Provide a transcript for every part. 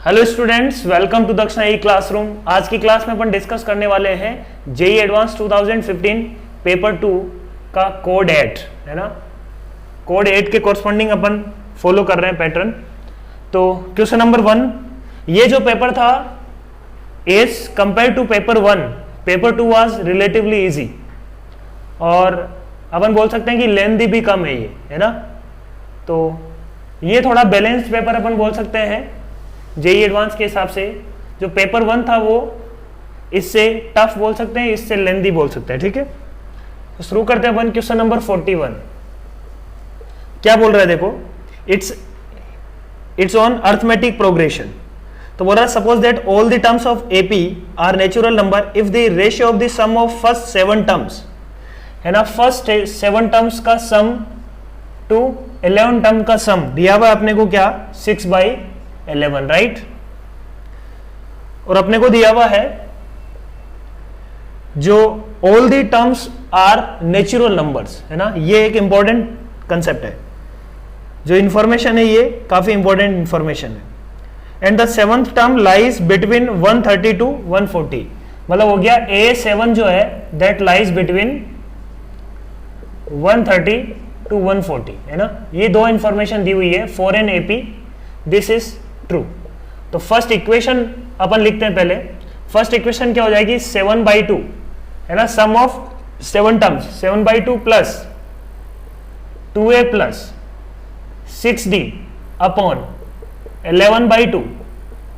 Hello students, welcome to दक्षिणा ई classroom. आज की क्लास में अपन डिस्कस करने वाले हैं जेई एडवांस 2015 पेपर 2 का कोड 8 है ना। कोड 8 के कॉरस्पॉन्डिंग अपन फॉलो कर रहे हैं पैटर्न। तो क्वेश्चन नंबर 1, ये जो पेपर था as compare to paper 1, paper 2 was relatively easy और अपन बोल सकते हैं कि लेंथी भी कम है ये, है ना। तो ये थोड़ा बैलेंस्ड पेपर अपन बोल सकते हैं जेई एडवांस के हिसाब से। जो पेपर 1 था वो इससे टफ बोल सकते हैं, इससे लेंथी बोल सकते हैं, ठीक है। तो शुरू करते हैं अपन क्वेश्चन नंबर 41। क्या बोल रहा है देखो, इट्स ऑन अर्थमेटिक प्रोग्रेशन। तो बोल रहा है suppose that all the terms of AP are natural number if the ratio of the sum of first 7 terms, है ना, फर्स्ट 7 टर्म्स का सम टू 11 टर्म का सम दिया हुआ अपने को क्या 6/11, राइट। और अपने को दिया हुआ है जो all the terms are natural numbers, है ना। ये एक इंपॉर्टेंट कंसेप्ट है, जो इंफॉर्मेशन है ये काफी इंपॉर्टेंट इंफॉर्मेशन है। And the 7th term lies between 130 to 140, मतलब हो गया A7 जो है दैट लाइज बिटवीन 130 टू 140, है ना। ये दो इंफॉर्मेशन दी हुई है for an AP, this is true. तो फर्स्ट इक्वेशन अपन लिखते हैं पहले। फर्स्ट इक्वेशन क्या हो जाएगी 7/2, है ना, sum of 7 terms 7/2 plus 2a plus 6d upon 11/2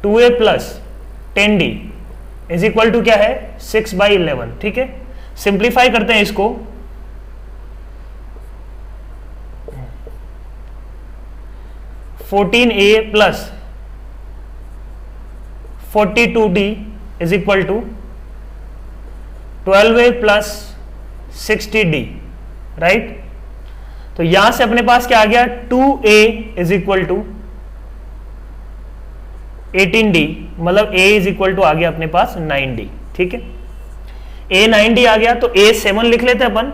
2a plus 10d is equal to क्या है 6/11, ठीक है। सिंप्लीफाई करते हैं इसको। 14a plus 42d is equal to 12a plus 60d, right. तो यहां से अपने पास क्या आ गया 2a is equal to 18d, मतलब a इज इक्वल टू आ गया अपने पास 9d, ठीक है। a 9d आ गया तो a 7 लिख लेते हैं अपन।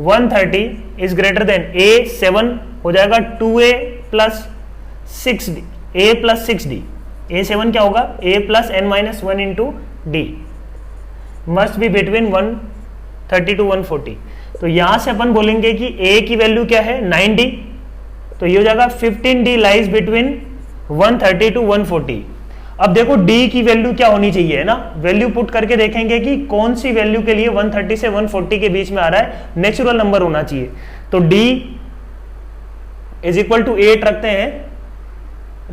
130 इज ग्रेटर देन a 7 हो जाएगा 2a plus 6d, a plus 6d, a7 क्या होगा a plus n-1 into d, must be between 130 to 140। तो यहां से अपन बोलेंगे कि a की वैल्यू क्या है 9d, तो ये हो जाएगा 15d लाइज बिटवीन 130 टू 140। अब देखो d की वैल्यू क्या होनी चाहिए, है ना। वैल्यू पुट करके देखेंगे कि कौन सी वैल्यू के लिए 130 से 140 के बीच में आ रहा है, नेचुरल नंबर होना चाहिए। तो d इज इक्वल टू 8 रखते हैं,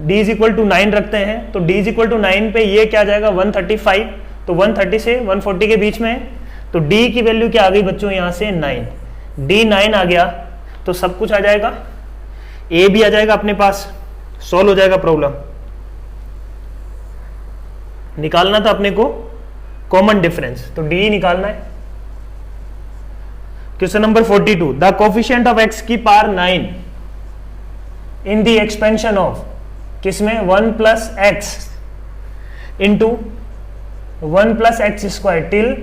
d इज इक्वल टू 9 रखते हैं। तो d इज इक्वल टू 9 पे ये क्या आ जाएगा 135, तो 130 से 140 के बीच में है। तो d की वैल्यू क्या आ गई बच्चों यहां से 9, d 9 आ गया तो सब कुछ आ जाएगा, a भी आ जाएगा अपने पास, सॉल्व हो जाएगा प्रॉब्लम। निकालना था अपने को कॉमन डिफरेंस, तो d निकालना है। Question number 42, the coefficient of x की power 9 in the expansion of किसमें 1 plus x into 1 plus x square till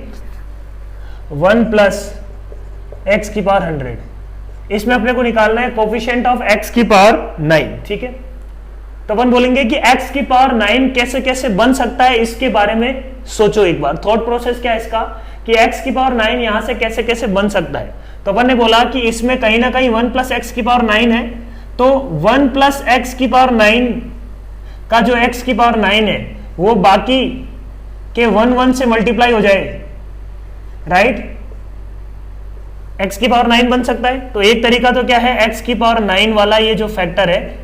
1 plus x की पावर 100। इसमें अपने को निकालना है कोफिशिएंट ऑफ x की पावर 9, ठीक है। तो अपन बोलेंगे कि x की पावर 9 कैसे कैसे बन सकता है, इसके बारे में सोचो एक बार। थॉट प्रोसेस क्या है इसका कि x की पावर 9 यहां से कैसे कैसे बन सकता है। तो अपन ने बोला कि इसमें कहीं ना कहीं 1 प्लस एक्स की पावर 9 है, तो 1 प्लस एक्स की पावर 9 का जो x की पावर 9 है वो बाकी के 1 से मल्टीप्लाई हो जाए, राइट। x की पावर 9 बन सकता है। तो एक तरीका तो क्या है x की पावर 9 वाला ये जो फैक्टर है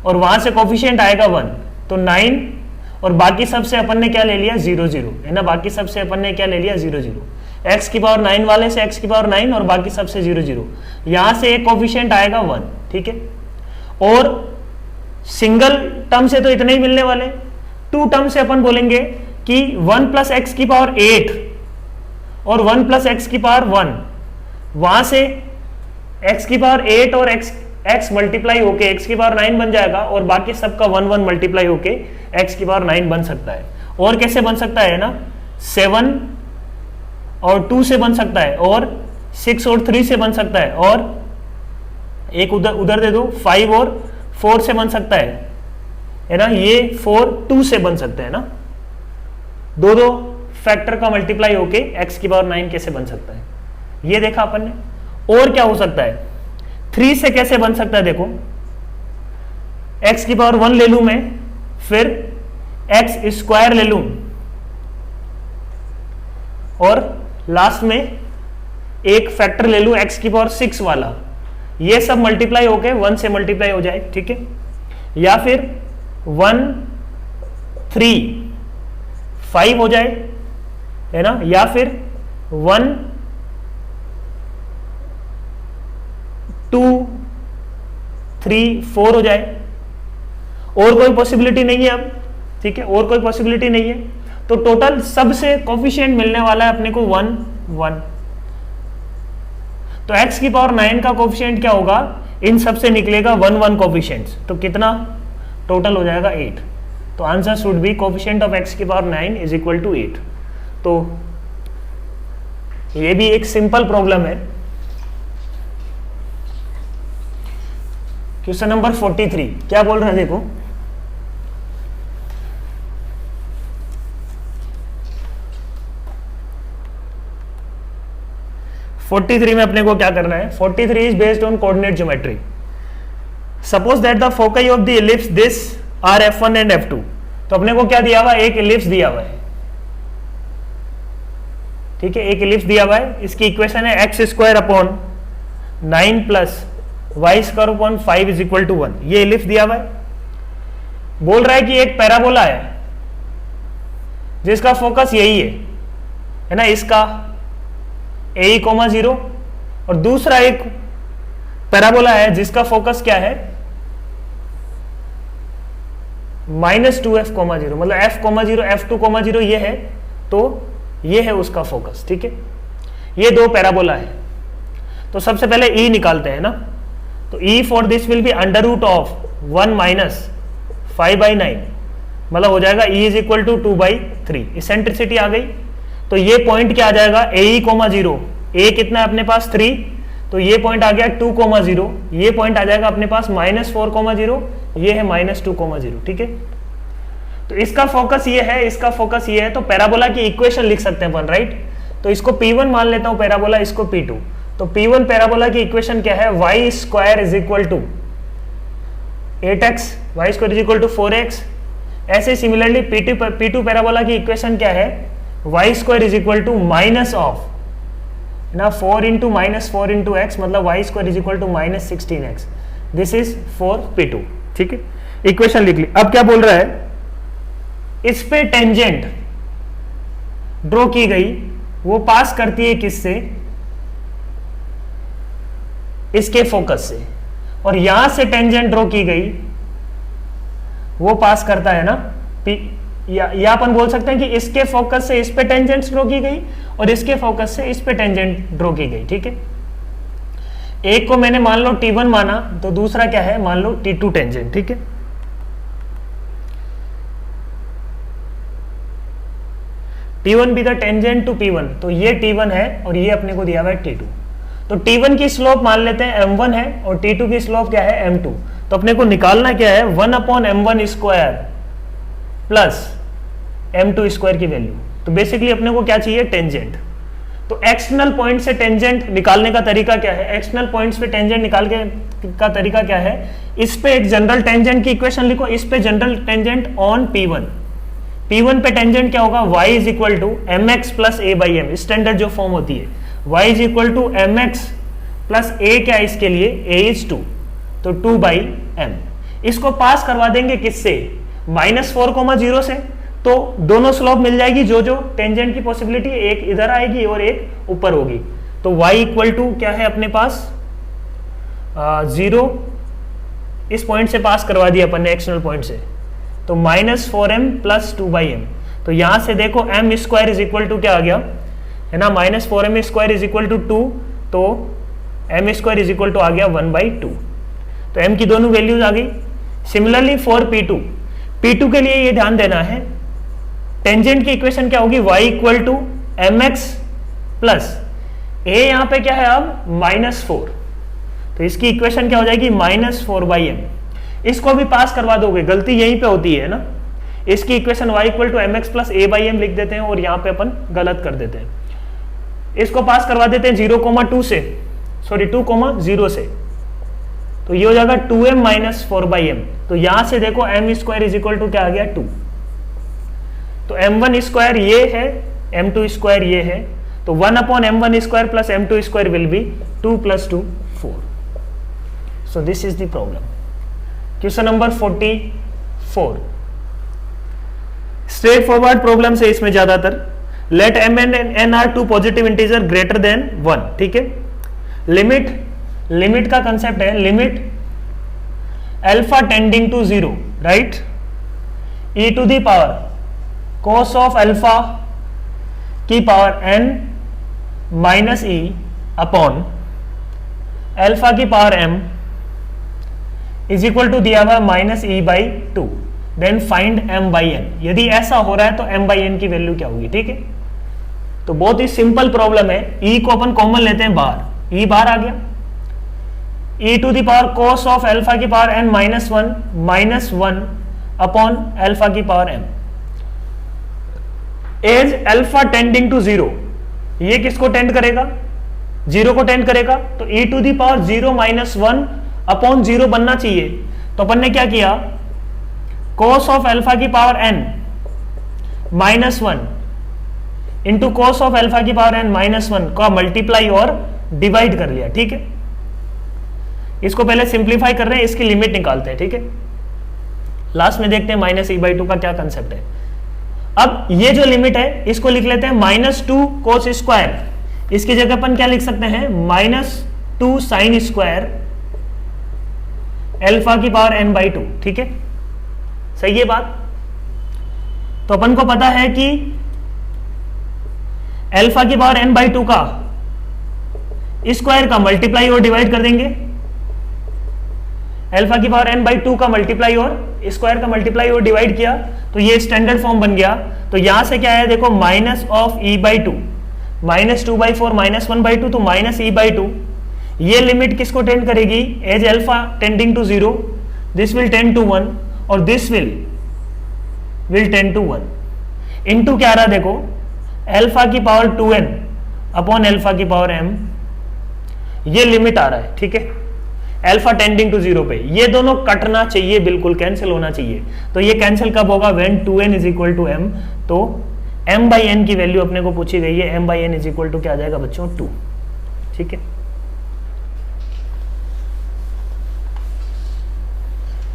और वहां से कोफिशिएंट आएगा 1, तो 9 और बाकी सबसे अपन ने क्या ले लिया 0 0, है ना। बाकी सबसे अपन ने क्या ले लिया 0 0, x की पावर 9 वाले से x की पावर 9 और बाकी सबसे 0 0, यहां से एक कोफिशिएंट आएगा 1, ठीक है। और सिंगल टर्म से तो इतने ही मिलने वाले, 2 टर्म से अपन बोलेंगे कि 1 प्लस एक्स की पावर 8 और 1 प्लस एक्स की पावर 1, वहां से x की पावर 8 और x मल्टीप्लाई होके x की पावर 9 बन जाएगा और बाकी सबका 1 1 मल्टीप्लाई होके x की पावर 9 बन सकता है। और कैसे बन सकता है ना, 7 और 2 से बन सकता है, और 6 और 3 से बन सकता है, और एक उधर दे दो 5 और 4 से बन सकता है, है ना, ये 4 2 से बन सकते हैं ना, दो दो फैक्टर का मल्टीप्लाई होके x की पावर 9 कैसे बन सकता है, ये देखा अपन ने। और क्या हो सकता है, 3 से कैसे बन सकता है, देखो x की पावर 1 ले लूं मैं, फिर x स्क्वायर ले लूं, और लास्ट में एक फैक्टर ले लूं x की पावर 6 वाला, ये सब मल्टीप्लाई होके 1 से मल्टीप्लाई हो जाए, ठीक है। या फिर 1 3 5 हो जाए, है ना, या फिर 1 2 3 4 हो जाए। और कोई पॉसिबिलिटी नहीं है अब, ठीक है, और कोई पॉसिबिलिटी नहीं है। तो टोटल सबसे कोफिशिएंट मिलने वाला है अपने को 1 1। तो x की पावर 9 का कोफिशिएंट क्या होगा, इन सब से निकलेगा 1 1 कोफिशिएंट्स, तो कितना टोटल हो जाएगा 8। तो answer should be coefficient of x की पावर 9 इज इक्वल टू 8। तो ये भी एक सिंपल प्रॉब्लम है। क्वेश्चन नंबर 43 क्या बोल रहा है, देखो (43) में अपने को क्या करना है। 43 is based on coordinate geometry. Suppose that the foci of the ellipse this are f1 and f2। तो अपने को क्या दिया हुआ है, एक इलिप्स दिया हुआ है, ठीक है, एक इलिप्स दिया हुआ है। इसकी इक्वेशन है x square upon 9 plus y square upon 5 is equal to 1। ये इलिप्स दिया हुआ है। बोल रहा है कि एक पैराबोला है जिसका फोकस यही है ना, इसका ए कोमा 0, और दूसरा एक पैराबोला है जिसका फोकस क्या है -2f, 0, मतलब f, 0 f2, 0 ये है, तो ये है उसका फोकस, ठीक है। ये दो पैराबोला है। तो सबसे पहले ई निकालते हैं ना। तो e for this will be under root of 1 minus 5/9, मतलब हो जाएगा e is equal to 2/3। Eccentricity आ गई। तो ये पॉइंट क्या आ जाएगा, ए कोमा 0, ए कितना है अपने पास 3, तो ये पॉइंट आ गया 2,0, ये पॉइंट आ जाएगा अपने पास -4,0, ये है -2,0, ठीक है। तो इसका फोकस ये है, इसका फोकस ये है। तो पैराबोला की इक्वेशन लिख सकते हैं अपन, राइट। तो इसको P1 मान लेता हूं पैराबोला, इसको P2। तो P1 पैराबोला की इक्वेशन क्या है, y square is equal to 8x, y square is equal to 4x। ऐसे सिमिलरली P2 पैराबोला की इक्वेशन क्या है, y square is equal to minus of ना 4 इंटू -4 इंटू एक्स, मतलब y square is equal to -16x। This is for P2, ठीक है। Equation लिख ली। अब क्या बोल रहा है, इस पे टेंजेंट ड्रॉ की गई, वो पास करती है किससे, इसके फोकस से, और यहां से टेंजेंट ड्रॉ की गई वो पास करता है ना या अपन बोल सकते हैं कि इसके फोकस से इस पे टेंजेंट ड्रॉ की गई और इसके फोकस से इस पे टेंजेंट ड्रॉ की गई, ठीक है। एक को मैंने मान लो T1 माना, तो दूसरा क्या है, मान लो T2 टेंजेंट, ठीक है। T1 भी द टेंजेंट टू P1, तो ये T1 है और ये अपने को दिया हुआ है T2। तो T1 की स्लोप मान लेते हैं m1 है और T2 की स्लोप क्या है m2। तो अपने को निकालना क्या है, 1/m1 square plus m2 square की वैल्यू। तो बेसिकली अपने को क्या चाहिए, टेंजेंट। तो एक्सटर्नल पॉइंट से टेंजेंट निकालने का तरीका क्या है, एक्सटर्नल पॉइंट्स पे टेंजेंट निकाल के का तरीका क्या है, इस पे एक जनरल टेंजेंट की इक्वेशन लिखो, इस पे general tangent on P1। P1 पे टेंजेंट क्या होगा, y is equal to mx plus a/m, standard जो फॉर्म होती है, y is equal to mx plus a, क्या है इसके लिए, a इज 2, तो 2/m। इसको पास करवा देंगे किससे, -4,0 से, तो दोनों स्लोप मिल जाएगी। जो जो टेंजेंट की पॉसिबिलिटी, एक इधर आएगी और एक ऊपर होगी। तो y इक्वल टू क्या है अपने पास 0, इस पॉइंट से पास करवा दिया अपन ने, एक्सटर्नल पॉइंट से, तो -4m प्लस 2/m। तो यहां से देखो m square is equal to क्या आ गया, है ना, -4m square is equal to 2, तो m square is equal to आ गया 1/2। तो m की दोनों वैल्यूज आ गई। सिमिलरली फॉर P2 के लिए ये ध्यान देना है, टेंजेंट की इक्वेशन क्या होगी, y equal to mx plus a, यहां पे क्या है अब -4, तो इसकी इक्वेशन क्या हो जाएगी, -4/m। इसको भी पास करवा दोगे, गलती यहीं पे होती है ना, इसकी equation y equal to m x plus a by m लिख देते हैं और यहाँ पे अपन गलत कर देते हैं, इसको पास करवा देते हैं 0,2 से, सॉरी 2,0 से, तो ये हो जाएगा 2m माइनस 4/m। तो यहां से देखो m square is equal to क्या आ गया 2, तो m1 स्क्वायर ये है, m2 स्क्वायर ये है, तो 1/m1 square plus m2 square will be 2 + 2 4। So this is the problem. Question number 44 straightforward problem है इसमें ज्यादातर। Let m and n are two positive integer greater than 1, ठीक है। लिमिट का कंसेप्ट है, limit alpha tending to 0, right, e to the power cos of alpha की power n minus e upon alpha की power m is equal to दिया हुआ -e/2, then find m/n। यदि ऐसा हो रहा है तो m/n की वैल्यू क्या होगी, ठीक है। तो बहुत ही सिंपल प्रॉब्लम है, e को अपन कॉमन लेते हैं बाहर, e बाहर आ गया, e to the power cos of alpha की पावर n -1 अपॉन अल्फा की power m। As alpha tending to 0, ये किसको टेंड करेगा, 0 को टेंड करेगा, तो e to the power 0 - 1 upon 0 बनना चाहिए। तो अपन ने क्या किया, cos ऑफ अल्फा की power n -1 into cos of alpha की पावर n -1 का मल्टीप्लाई और डिवाइड कर लिया, ठीक है। इसको पहले सिंप्लीफाई कर रहे हैं, इसकी लिमिट निकालते हैं, ठीक है। लास्ट में देखते हैं -e/2 का क्या कंसेप्ट है। अब ये जो लिमिट है इसको लिख लेते हैं -2 cos स्क्वायर, इसकी जगह अपन क्या लिख सकते हैं -2 sin स्क्वायर अल्फा की पावर n/2, ठीक है, सही है बात। तो अपन को पता है कि अल्फा की पावर n/2 का स्क्वायर का मल्टीप्लाई और डिवाइड कर देंगे, अल्फा की पावर n/2 का मल्टीप्लाई और स्क्वायर का मल्टीप्लाई और डिवाइड किया, तो ये स्टैंडर्ड फॉर्म बन गया। तो यहां से क्या है देखो, माइनस ऑफ e/2 -2/4 -1/2, तो -e/2। ये लिमिट किसको टेंड करेगी, as alpha tending to 0, this will tend to 1 और this will tend to 1 into क्या आ रहा देखो, अल्फा की पावर 2n अपॉन अल्फा की पावर m, ये लिमिट आ रहा है, ठीक है, अल्फा टेंडिंग टू 0 पे। ये दोनों कटना चाहिए, बिल्कुल कैंसिल होना चाहिए। तो ये कैंसिल कब होगा, when 2n is equal to m। तो m/n की वैल्यू अपने को पूछी गई है, m/n इज इक्वल टू क्या आ जाएगा बच्चों 2, ठीक है।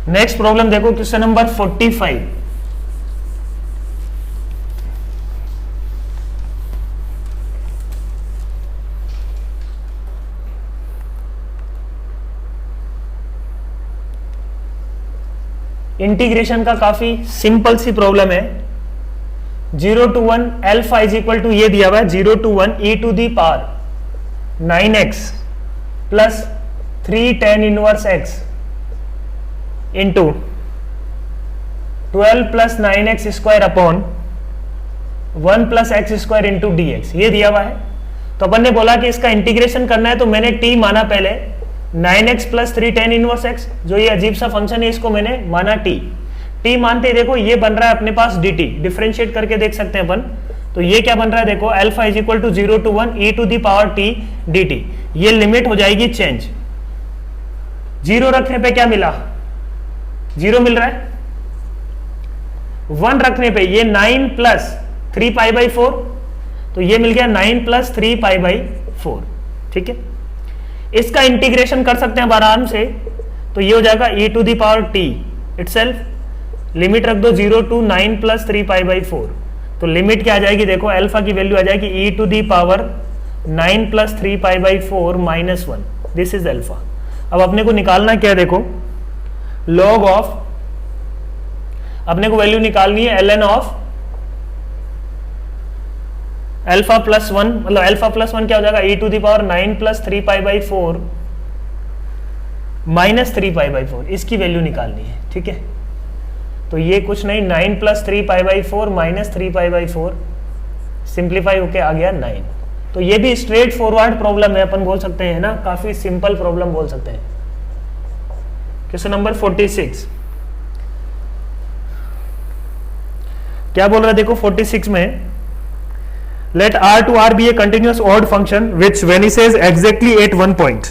नेक्स्ट प्रॉब्लम देखो, क्वेश्चन नंबर 45। इंटीग्रेशन का काफी सिंपल सी प्रॉब्लम है। 0 to 1 alpha is equal to ये दिया हुआ है 0 to 1 e to the power 9x plus 3 tan inverse x into 12 plus 9x square upon 1 plus x square into d x, ये दिया हुआ है। तो अपन ने बोला कि इसका इंटीग्रेशन करना है, तो मैंने t माना पहले 9x plus 3 tan inverse x, जो ये अजीब सा फंक्शन है इसको मैंने माना t मानते ही देखो ये बन रहा है अपने पास dt, डिफरेंशिएट करके देख सकते हैं अपन। तो ये क्या बन रहा है देखो, alpha is equal to 0 to 1 e to the power t dt। ये लिमिट हो जाएगी चेंज, 0 रखने पे क्या मिला, 0 मिल रहा है, 1 रखने पे ये 9 प्लस 3π/4, तो ये मिल गया 9 प्लस 3π/4, ठीक है। इसका इंटीग्रेशन कर सकते हैं आराम से, तो ये हो जाएगा e to the power t itself, limit रख दो 0 to 9 प्लस 3π/4, तो लिमिट क्या आ जाएगी देखो, अल्फा की वैल्यू आ जाएगी e to the power 9 plus 3π/4 -1, this is alpha. अब अपने को निकालना क्या है देखो, लॉग ऑफ, अपने को वैल्यू निकालनी है ln ऑफ अल्फा प्लस 1, मतलब अल्फा प्लस 1 क्या हो जाएगा, e to the power 9 plus 3π/4 minus 3π/4, इसकी वैल्यू निकालनी है, ठीक है। तो ये कुछ नहीं, 9 प्लस 3π/4 माइनस 3π/4, सिंप्लीफाई होके आ गया 9। तो ये भी स्ट्रेट फॉरवर्ड प्रॉब्लम है, अपन बोल सकते हैं ना, काफी सिंपल प्रॉब्लम बोल सकते हैं। क्वेश्चन नंबर 46 क्या बोल रहा है देखो 46 में, late R to R be a continuous odd function which vanishes exactly at one point,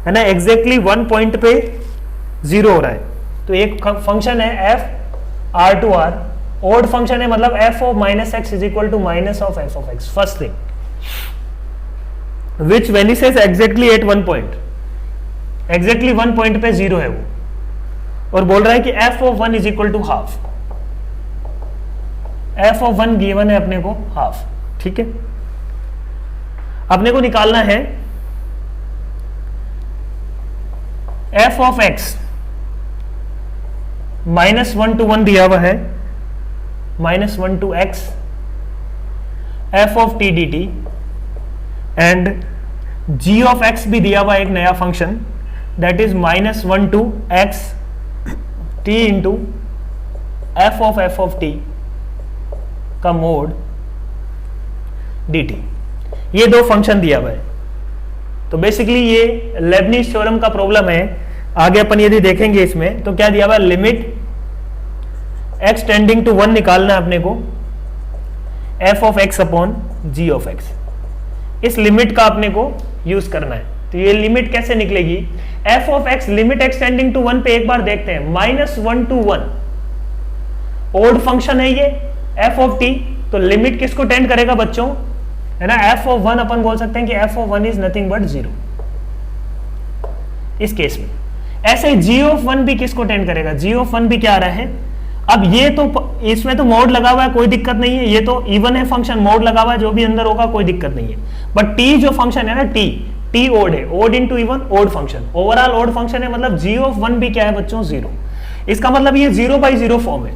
है ना, एग्जैक्टली वन पॉइंट पे जीरो हो रहा है। तो एक फंक्शन है f R to R, odd function है, मतलब f of minus x is equal to minus of f of x, first thing, which vanishes exactly at one point, exactly one point पे zero है वो, और बोल रहा है कि f of 1 is equal to half, f of 1 given है अपने को हाफ, ठीक है। अपने को निकालना है f of x, -1 to 1 दिया हुआ है, -1 to x, f of t dt, and g of x भी दिया हुआ है एक नया function, that is -1 to x t into f of t का मोड dt, ये दो फंक्शन दिया हुआ है। तो बेसिकली ये लेबनिज थ्योरम का प्रॉब्लम है। आगे अपन यदि देखेंगे इसमें तो क्या दिया हुआ है, लिमिट x टेंडिंग टू 1 निकालना है अपने को, f of x upon g of x, इस लिमिट का अपने को यूज करना है। तो ये लिमिट कैसे निकलेगी, f of x limit x tending to 1 पे एक बार देखते हैं, -1 to 1 ओड फंक्शन है ये f of t, तो लिमिट किसको टेंड करेगा बच्चों, है ना, f of 1 अपन बोल सकते हैं कि f of 1 is nothing but 0 इस केस में। ऐसे g of 1 भी किसको टेंड करेगा, g of 1 भी क्या आ रहा है, अब ये तो इसमें तो मोड लगा हुआ है, कोई दिक्कत नहीं है, ये तो इवन है फंक्शन, मोड लगा हुआ है, जो भी अंदर होगा कोई दिक्कत नहीं है। बट t जो फंक्शन है ना, t ओड है, odd into even, odd function, overall odd function है, मतलब g of 1 भी क्या है बच्चों 0, इसका मतलब ये 0/0 फॉर्म है।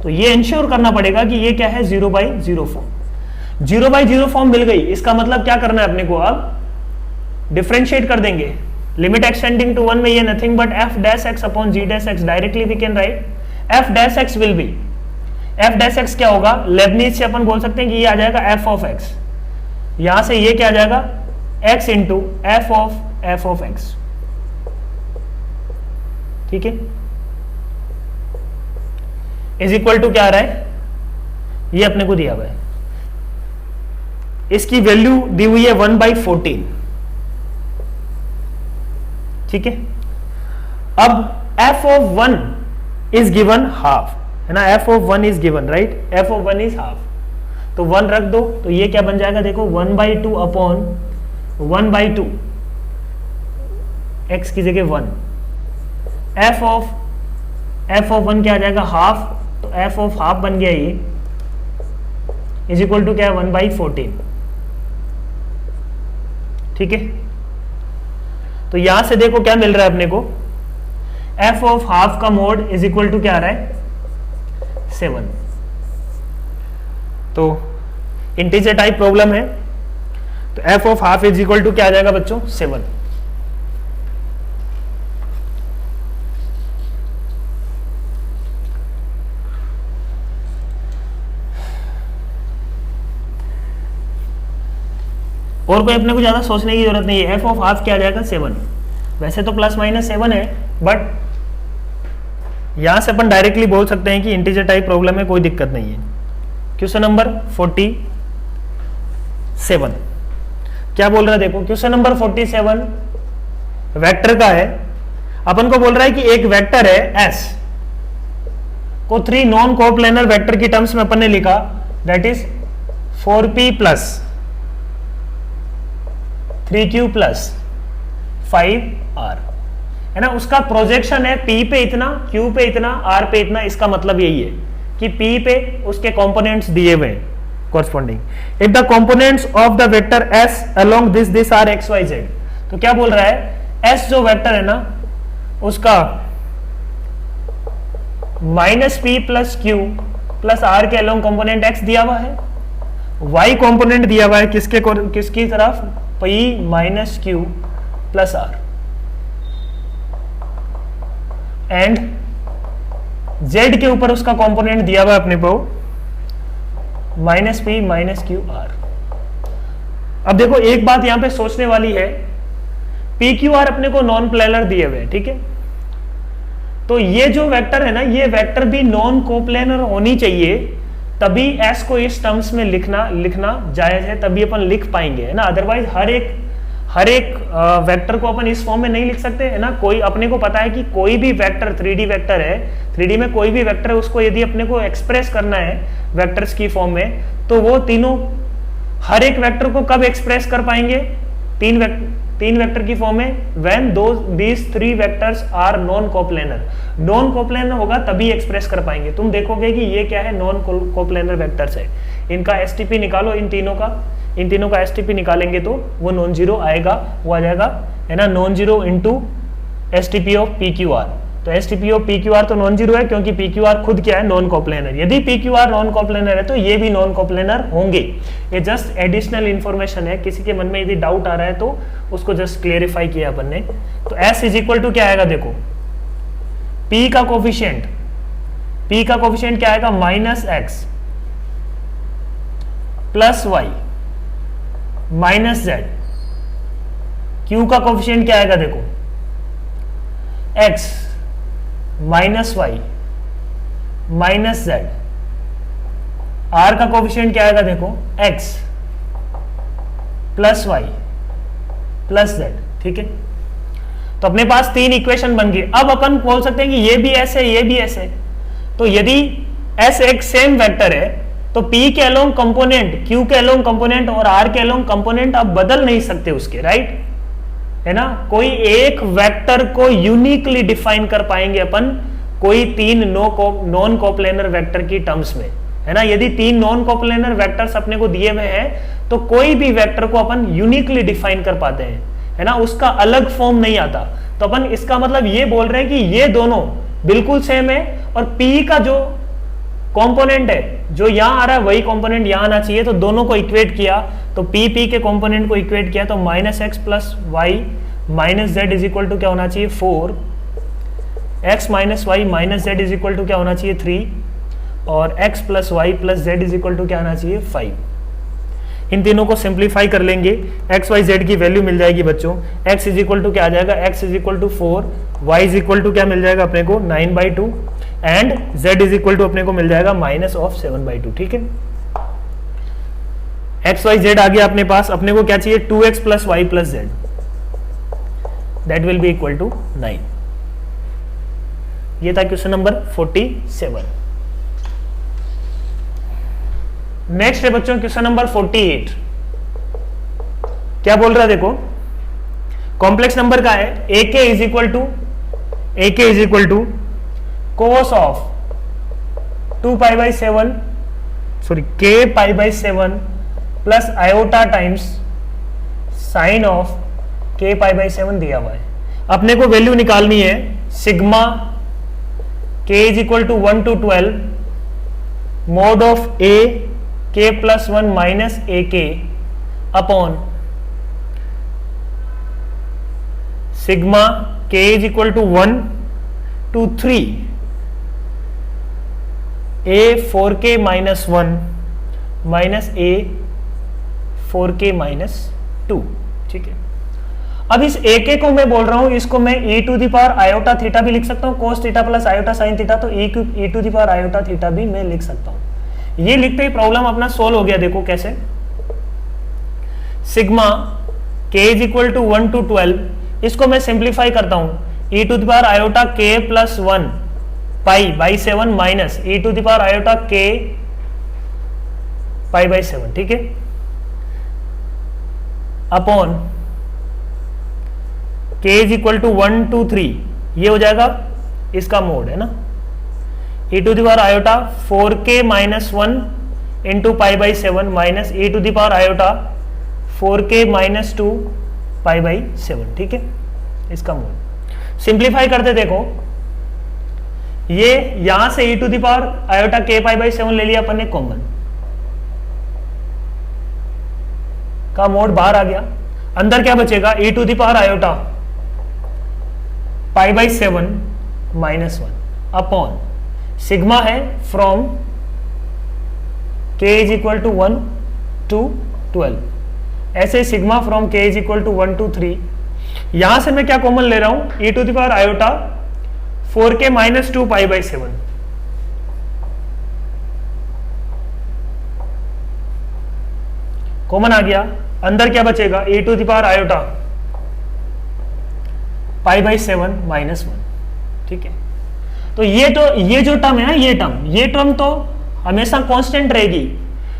तो ये इंश्योर करना पड़ेगा कि ये क्या है 0/0 फॉर्म। 0/0 फॉर्म मिल गई, इसका मतलब क्या करना है अपने को, अब डिफरेंशिएट कर देंगे, लिमिट एक्सटेंडिंग टू 1 में ये nothing but f dash x upon g dash x, directly we can write f dash x will be, f dash x क्या होगा, लेबनीज से अपन बोल सकते हैं कि ये आ जाएगा f of x, यहां से ये क्या आ जाएगा x into f of x, ठीक है, इज इक्वल टू क्या आ रहा है, ये अपने को दिया हुआ है, इसकी वैल्यू दी हुई है 1/14, ठीक है। अब f of 1 is given half, है ना, f of 1 is given, right, f of 1 is half, तो 1 रख दो, तो ये क्या बन जाएगा देखो 1/2 अपॉन 1/2, x की जगह 1, f of 1 क्या आ जाएगा हाफ, तो f of हाफ बन गया ये, इज इक्वल टू क्या है 1/14, ठीक है। तो यहां से देखो क्या मिल रहा है अपने को, f of हाफ का मोड इज इक्वल टू क्या आ रहा है 7। तो इंटीजर टाइप प्रॉब्लम है, तो f of half is equal to क्या आ जाएगा बच्चों 7। और कोई अपने को ज्यादा सोचने की जरूरत नहीं है, f of हाफ क्या आ जाएगा 7, वैसे तो +-7 है, बट यहां से अपन डायरेक्टली बोल सकते हैं कि इंटीजर टाइप प्रॉब्लम है, कोई दिक्कत नहीं है। क्वेश्चन नंबर 47 क्या बोल रहा है देखो, क्वेश्चन नंबर 47 वेक्टर का है, अपन को बोल रहा है कि एक वेक्टर है S को 3 नॉन कोप्लेनर वेक्टर की टर्म्स में अपन ने लिखा, that is 4p plus 3q plus 5r, है ना, उसका प्रोजेक्शन है p पे इतना, q पे इतना, r पे इतना, इसका मतलब यही है कि p पे उसके कंपोनेंट्स दिए हुए हैं corresponding, if the components of the vector s along this are x y z, तो क्या बोल रहा है s जो वेक्टर है ना उसका -p plus q plus r के along कंपोनेंट x दिया हुआ है, y कंपोनेंट दिया हुआ है किसकी तरफ, p minus q plus r, and z के ऊपर उसका कंपोनेंट दिया हुआ है अपने को -p माइनस q r। अब देखो एक बात यहां पे सोचने वाली है, p q r अपने को नॉन प्लेनर दिए हुए हैं, ठीक है, तो ये जो वेक्टर है ना, ये वेक्टर भी नॉन कोप्लेनर होनी चाहिए, तभी एस को इस टर्म्स में लिखना जायज है, तभी अपन लिख पाएंगे, है ना। अदरवाइज हर एक वेक्टर को अपन इस फॉर्म में नहीं लिख सकते, है ना। कोई अपने को पता है कि कोई भी वेक्टर 3D वेक्टर है, 3D में कोई भी वेक्टर है, उसको यदि अपने को एक्सप्रेस करना है वेक्टर्स की फॉर्म में, तो वो तीनों हर एक वेक्टर को कब एक्सप्रेस कर पाएंगे, तीन वेक्टर की फॉर्म में, when these 3 vectors are non coplanar. Non coplanar होगा तभी एक्सप्रेस कर पाएंगे। तुम देखोगे कि ये क्या है, नॉन कोप्लेनर वेक्टर्स है। इनका एसटीपी निकालो, इन तीनों का एसटीपी निकालेंगे तो वो नॉन जीरो आएगा, वो आ जाएगा, है ना, non zero into STP of P Q R. तो STP of P Q R तो नॉन जीरो है, क्योंकि पी क्यू आर खुद क्या है, नॉन कोप्लेनर। यदि P Q R non coplanar है तो ये भी नॉन कोप्लेनर होंगे। ये जस्ट एडिशनल इंफॉर्मेशन है, किसी के मन में यदि डाउट आ रहा है तो उसको जस्ट क्लियरिफाई किया अपन ने। तो एस इज इक्वल टू क्या आएगा, देखो पी का कोफिशिएंट क्या आएगा, minus x plus y minus z. Q का कोफिशिएंट क्या आएगा, देखो x minus y minus z. R का कोफिशिएंट क्या आएगा, देखो x plus y plus z. ठीक है, तो अपने पास 3 इक्वेशन बन गई। अब अपन बोल सकते हैं कि ये भी एस है, ये भी एस है। तो यदि एस एक सेम वेक्टर है तो P के अलोंग कंपोनेंट, Q के अलोंग कंपोनेंट और R के अलोंग कंपोनेंट आप बदल नहीं सकते उसके, राइट, है ना। कोई एक वेक्टर को यूनिकली डिफाइन कर पाएंगे अपन कोई 3 नॉन कोप्लेनर वेक्टर की टर्म्स में, है ना। यदि 3 नॉन कोप्लेनर वेक्टर्स अपने को दिए हुए हैं तो कोई भी वेक्टर को अपन यूनिकली डिफाइन कर पाते हैं, है ना, उसका अलग फॉर्म नहीं आता। तो अपन इसका मतलब ये बोल रहे हैं कि ये दोनों बिल्कुल सेम है, और P का जो कंपोनेंट है जो यहां आ रहा है वही कंपोनेंट यहां आना चाहिए। तो दोनों को इक्वेट किया तो P के कंपोनेंट को इक्वेट किया तो minus x plus y minus z is equal to क्या होना चाहिए, 4। X minus y minus z is equal to क्या होना चाहिए, 3। और x plus y plus z is equal to क्या आना चाहिए, 5। इन तीनों को सिंप्लीफाई कर लेंगे, एक्स वाई जेड की वैल्यू मिल जाएगी बच्चों। एक्स इज इक्वल टू क्या आ जाएगा, x is equal to 4, y is equal to क्या मिल जाएगा अपने को, 9/2, and z is equal to अपने को मिल जाएगा माइनस ऑफ 7/2। ठीक है, एक्स वाई जेड आ गया अपने पास। अपने को क्या चाहिए, 2x plus y plus z, that will be equal to 9। ये था क्वेश्चन नंबर 47। नेक्स्ट है बच्चों क्वेश्चन नंबर 48। क्या बोल रहा है, देखो कॉम्प्लेक्स नंबर का है, ak is equal to cos of 2π/7 k π/7 plus iota times sine of k π/7 दिया हुआ है। अपने को वैल्यू निकालनी है sigma k is equal to 1 to 12 mod of a k plus 1 minus ak upon sigma k is equal to 1 to 3 a 4k minus 1 minus a 4k minus 2। ठीक है, अब इस ak को मैं बोल रहा हूं, इसको मैं e to the power iota theta भी लिख सकता हूं, cos theta plus iota sine theta, तो e to the power iota theta भी मैं लिख सकता हूं। ये लिखते ही प्रॉब्लम अपना सोल्व हो गया। देखो कैसे, sigma k is equal to 1 to 12, इसको मैं सिंप्लीफाई करता हूं, e to the power iota k plus 1 π/7 minus e to the power iota k π/7। ठीक है, upon k is equal to 1 to 3, ये हो जाएगा इसका मोड, है ना, e to the power iota 4k minus 1 into π/7 minus e to the power iota 4k minus 2 π/7। ठीक है, इसका मोड सिंप्लीफाई करते देखो, ये यहां से e to the power iota k π/7 ले लिया अपन ने कॉमन, का मोड बाहर आ गया, अंदर क्या बचेगा, e to the power iota π/7 minus 1 upon sigma है from k is equal to 1 to 12, ऐसे sigma from k is equal to 1 to 3। यहां से मैं क्या कॉमन ले रहा हूं, e to the power iota 4k minus 2 pi by 7, common आ गया, अंदर क्या बचेगा e to the power iota pi by 7 minus 1। ठीक है, तो ये जो टर्म है ना, ये टर्म तो हमेशा कांस्टेंट रहेगी,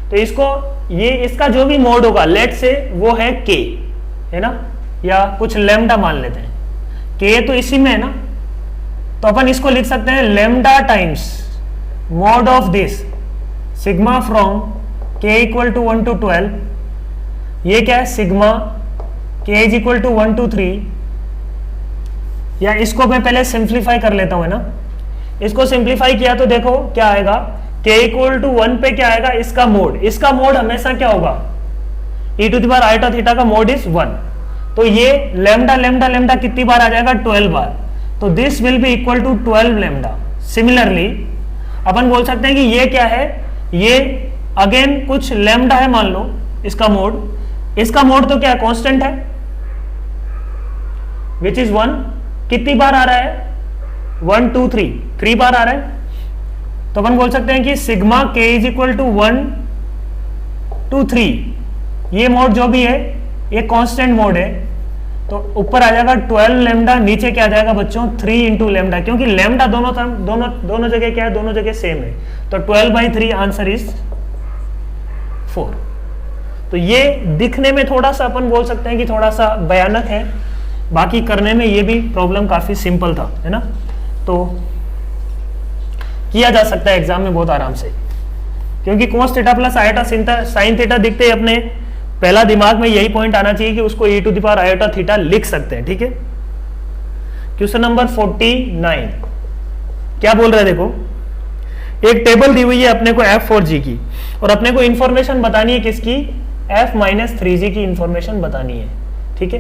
तो इसका जो भी मोड होगा लेट से वो है k, है ना, या कुछ लेमडा मान लेते हैं, k तो इसी में है ना, तो अपन इसको लिख सकते हैं lambda times mod of this sigma from k equal to 1 to 12, ये क्या है sigma k is equal to 1 to 3, या इसको मैं पहले सिंप्लीफाई कर लेता हूं, है ना, इसको सिंप्लीफाई किया तो देखो क्या आएगा, k इक्वल टू 1 पे क्या आएगा, इसका मोड हमेशा क्या होगा, e to the power iota theta का मोड इज 1, तो ये लेमडा लेमडा लेमडा कितनी बार आ जाएगा, 12 बार, तो this will be equal to 12 lambda. Similarly अपन बोल सकते हैं कि ये क्या है, ये अगेन कुछ लेमडा है मान लो, इसका मोड तो क्या है, कांस्टेंट है, विच इज 1, कितनी बार आ रहा है, 1 2 3 बार आ रहा है, तो अपन बोल सकते हैं कि sigma k is equal to 1 to 3, ये मोड जो भी है ये कांस्टेंट मोड है, तो ऊपर आ जाएगा 12 लेमडा, नीचे क्या आ जाएगा बच्चों 3 इंटू लेमडा, क्योंकि लेमडा दोनों जगह क्या है, दोनों जगह सेम है, तो 12/3 आंसर इज 4। तो ये दिखने में थोड़ा सा अपन बोल सकते हैं कि थोड़ा सा भयानक है, बाकी करने में ये भी प्रॉब्लम काफी सिंपल था, है ना, तो किया जा सकता है एग्जाम में बहुत आराम से, क्योंकि cos theta plus iota sine theta दिखते ही अपने पहला दिमाग में यही पॉइंट आना चाहिए कि उसको e to the power iota theta लिख सकते हैं। ठीक है, क्वेश्चन नंबर 49 क्या बोल रहे हैं, देखो एक टेबल दी हुई है अपने को f4g की, और अपने को इंफॉर्मेशन बतानी है किसकी, f-3g की इंफॉर्मेशन बतानी है। ठीक है,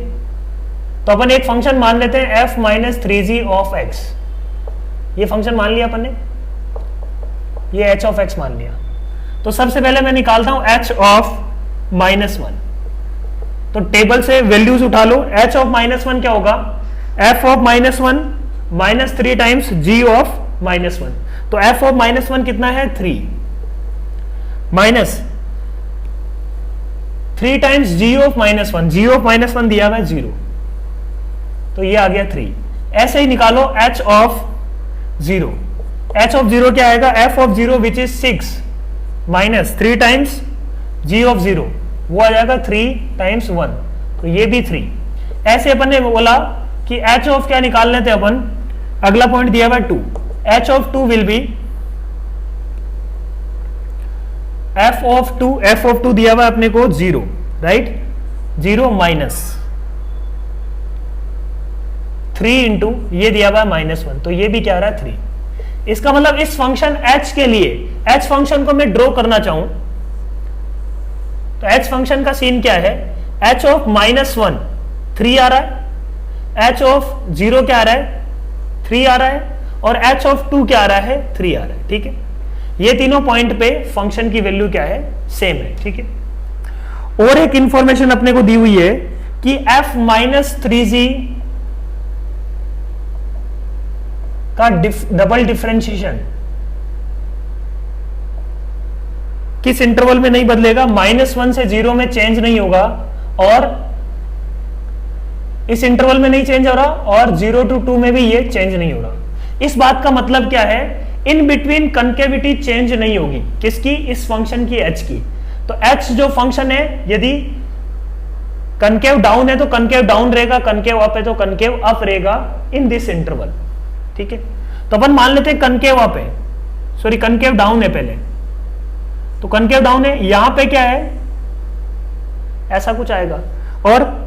तो अपन एक फंक्शन मान लेते हैं f-3g ऑफ x, ये फंक्शन मान लिया अपन ने, ये h ऑफ x मान लिया, तो सबसे पहले मैं निकालता हूं h ऑफ -1, तो टेबल से वैल्यूज उठा लो, h ऑफ -1 क्या होगा, f of -1 -3 times g of -1, तो f ऑफ -1 कितना है 3 minus 3 times g of -1, g of -1 दिया हुआ है 0, तो ये आ गया 3। ऐसे ही निकालो h ऑफ 0, h ऑफ 0 क्या आएगा, f of 0 which is 6 minus 3 times g of 0, वो आ जाएगा 3 टाइम्स 1, तो ये भी 3। ऐसे अपन ने बोला कि h ऑफ क्या निकाल लेते अपन, अगला पॉइंट दिया हुआ 2, h of 2 will be f of 2 दिया हुआ अपने को 0, राइट, 0 माइनस 3 इंटू ये दिया हुआ -1, तो ये भी क्या आ रहा है 3। इसका मतलब इस फंक्शन h के लिए, h फंक्शन को मैं ड्रॉ करना चाहूं तो h फंक्शन का सीन क्या है, h ऑफ -1 3 आ रहा है, h ऑफ 0 क्या आ रहा है 3 आ रहा है, और h ऑफ 2 क्या आ रहा है 3 आ रहा है। ठीक है, ये तीनों पॉइंट पे फंक्शन की वैल्यू क्या है, सेम है। ठीक है, और एक इंफॉर्मेशन अपने को दी हुई है कि f-3g का डबल डिफरेंशिएशन किस इंटरवल में नहीं बदलेगा, -1 से 0 में चेंज नहीं होगा, और इस इंटरवल में नहीं चेंज हो रहा, और 0 to 2 में भी ये चेंज नहीं हो रहा। इस बात का मतलब क्या है, इन बिटवीन कनकेविटी चेंज नहीं होगी, किसकी, इस फंक्शन की h की। तो h जो फंक्शन है, यदि कनकेव डाउन है तो कनकेव डाउन रहेगा, कनकेव अप है तो कनकेव अप रहेगा इन दिस इंटरवल। ठीक है, तो अपन मान लेते हैं कनकेव अप है, सॉरी कनकेव डाउन है पहले, तो कनकेव डाउन है, यहां पे क्या है, ऐसा कुछ आएगा, और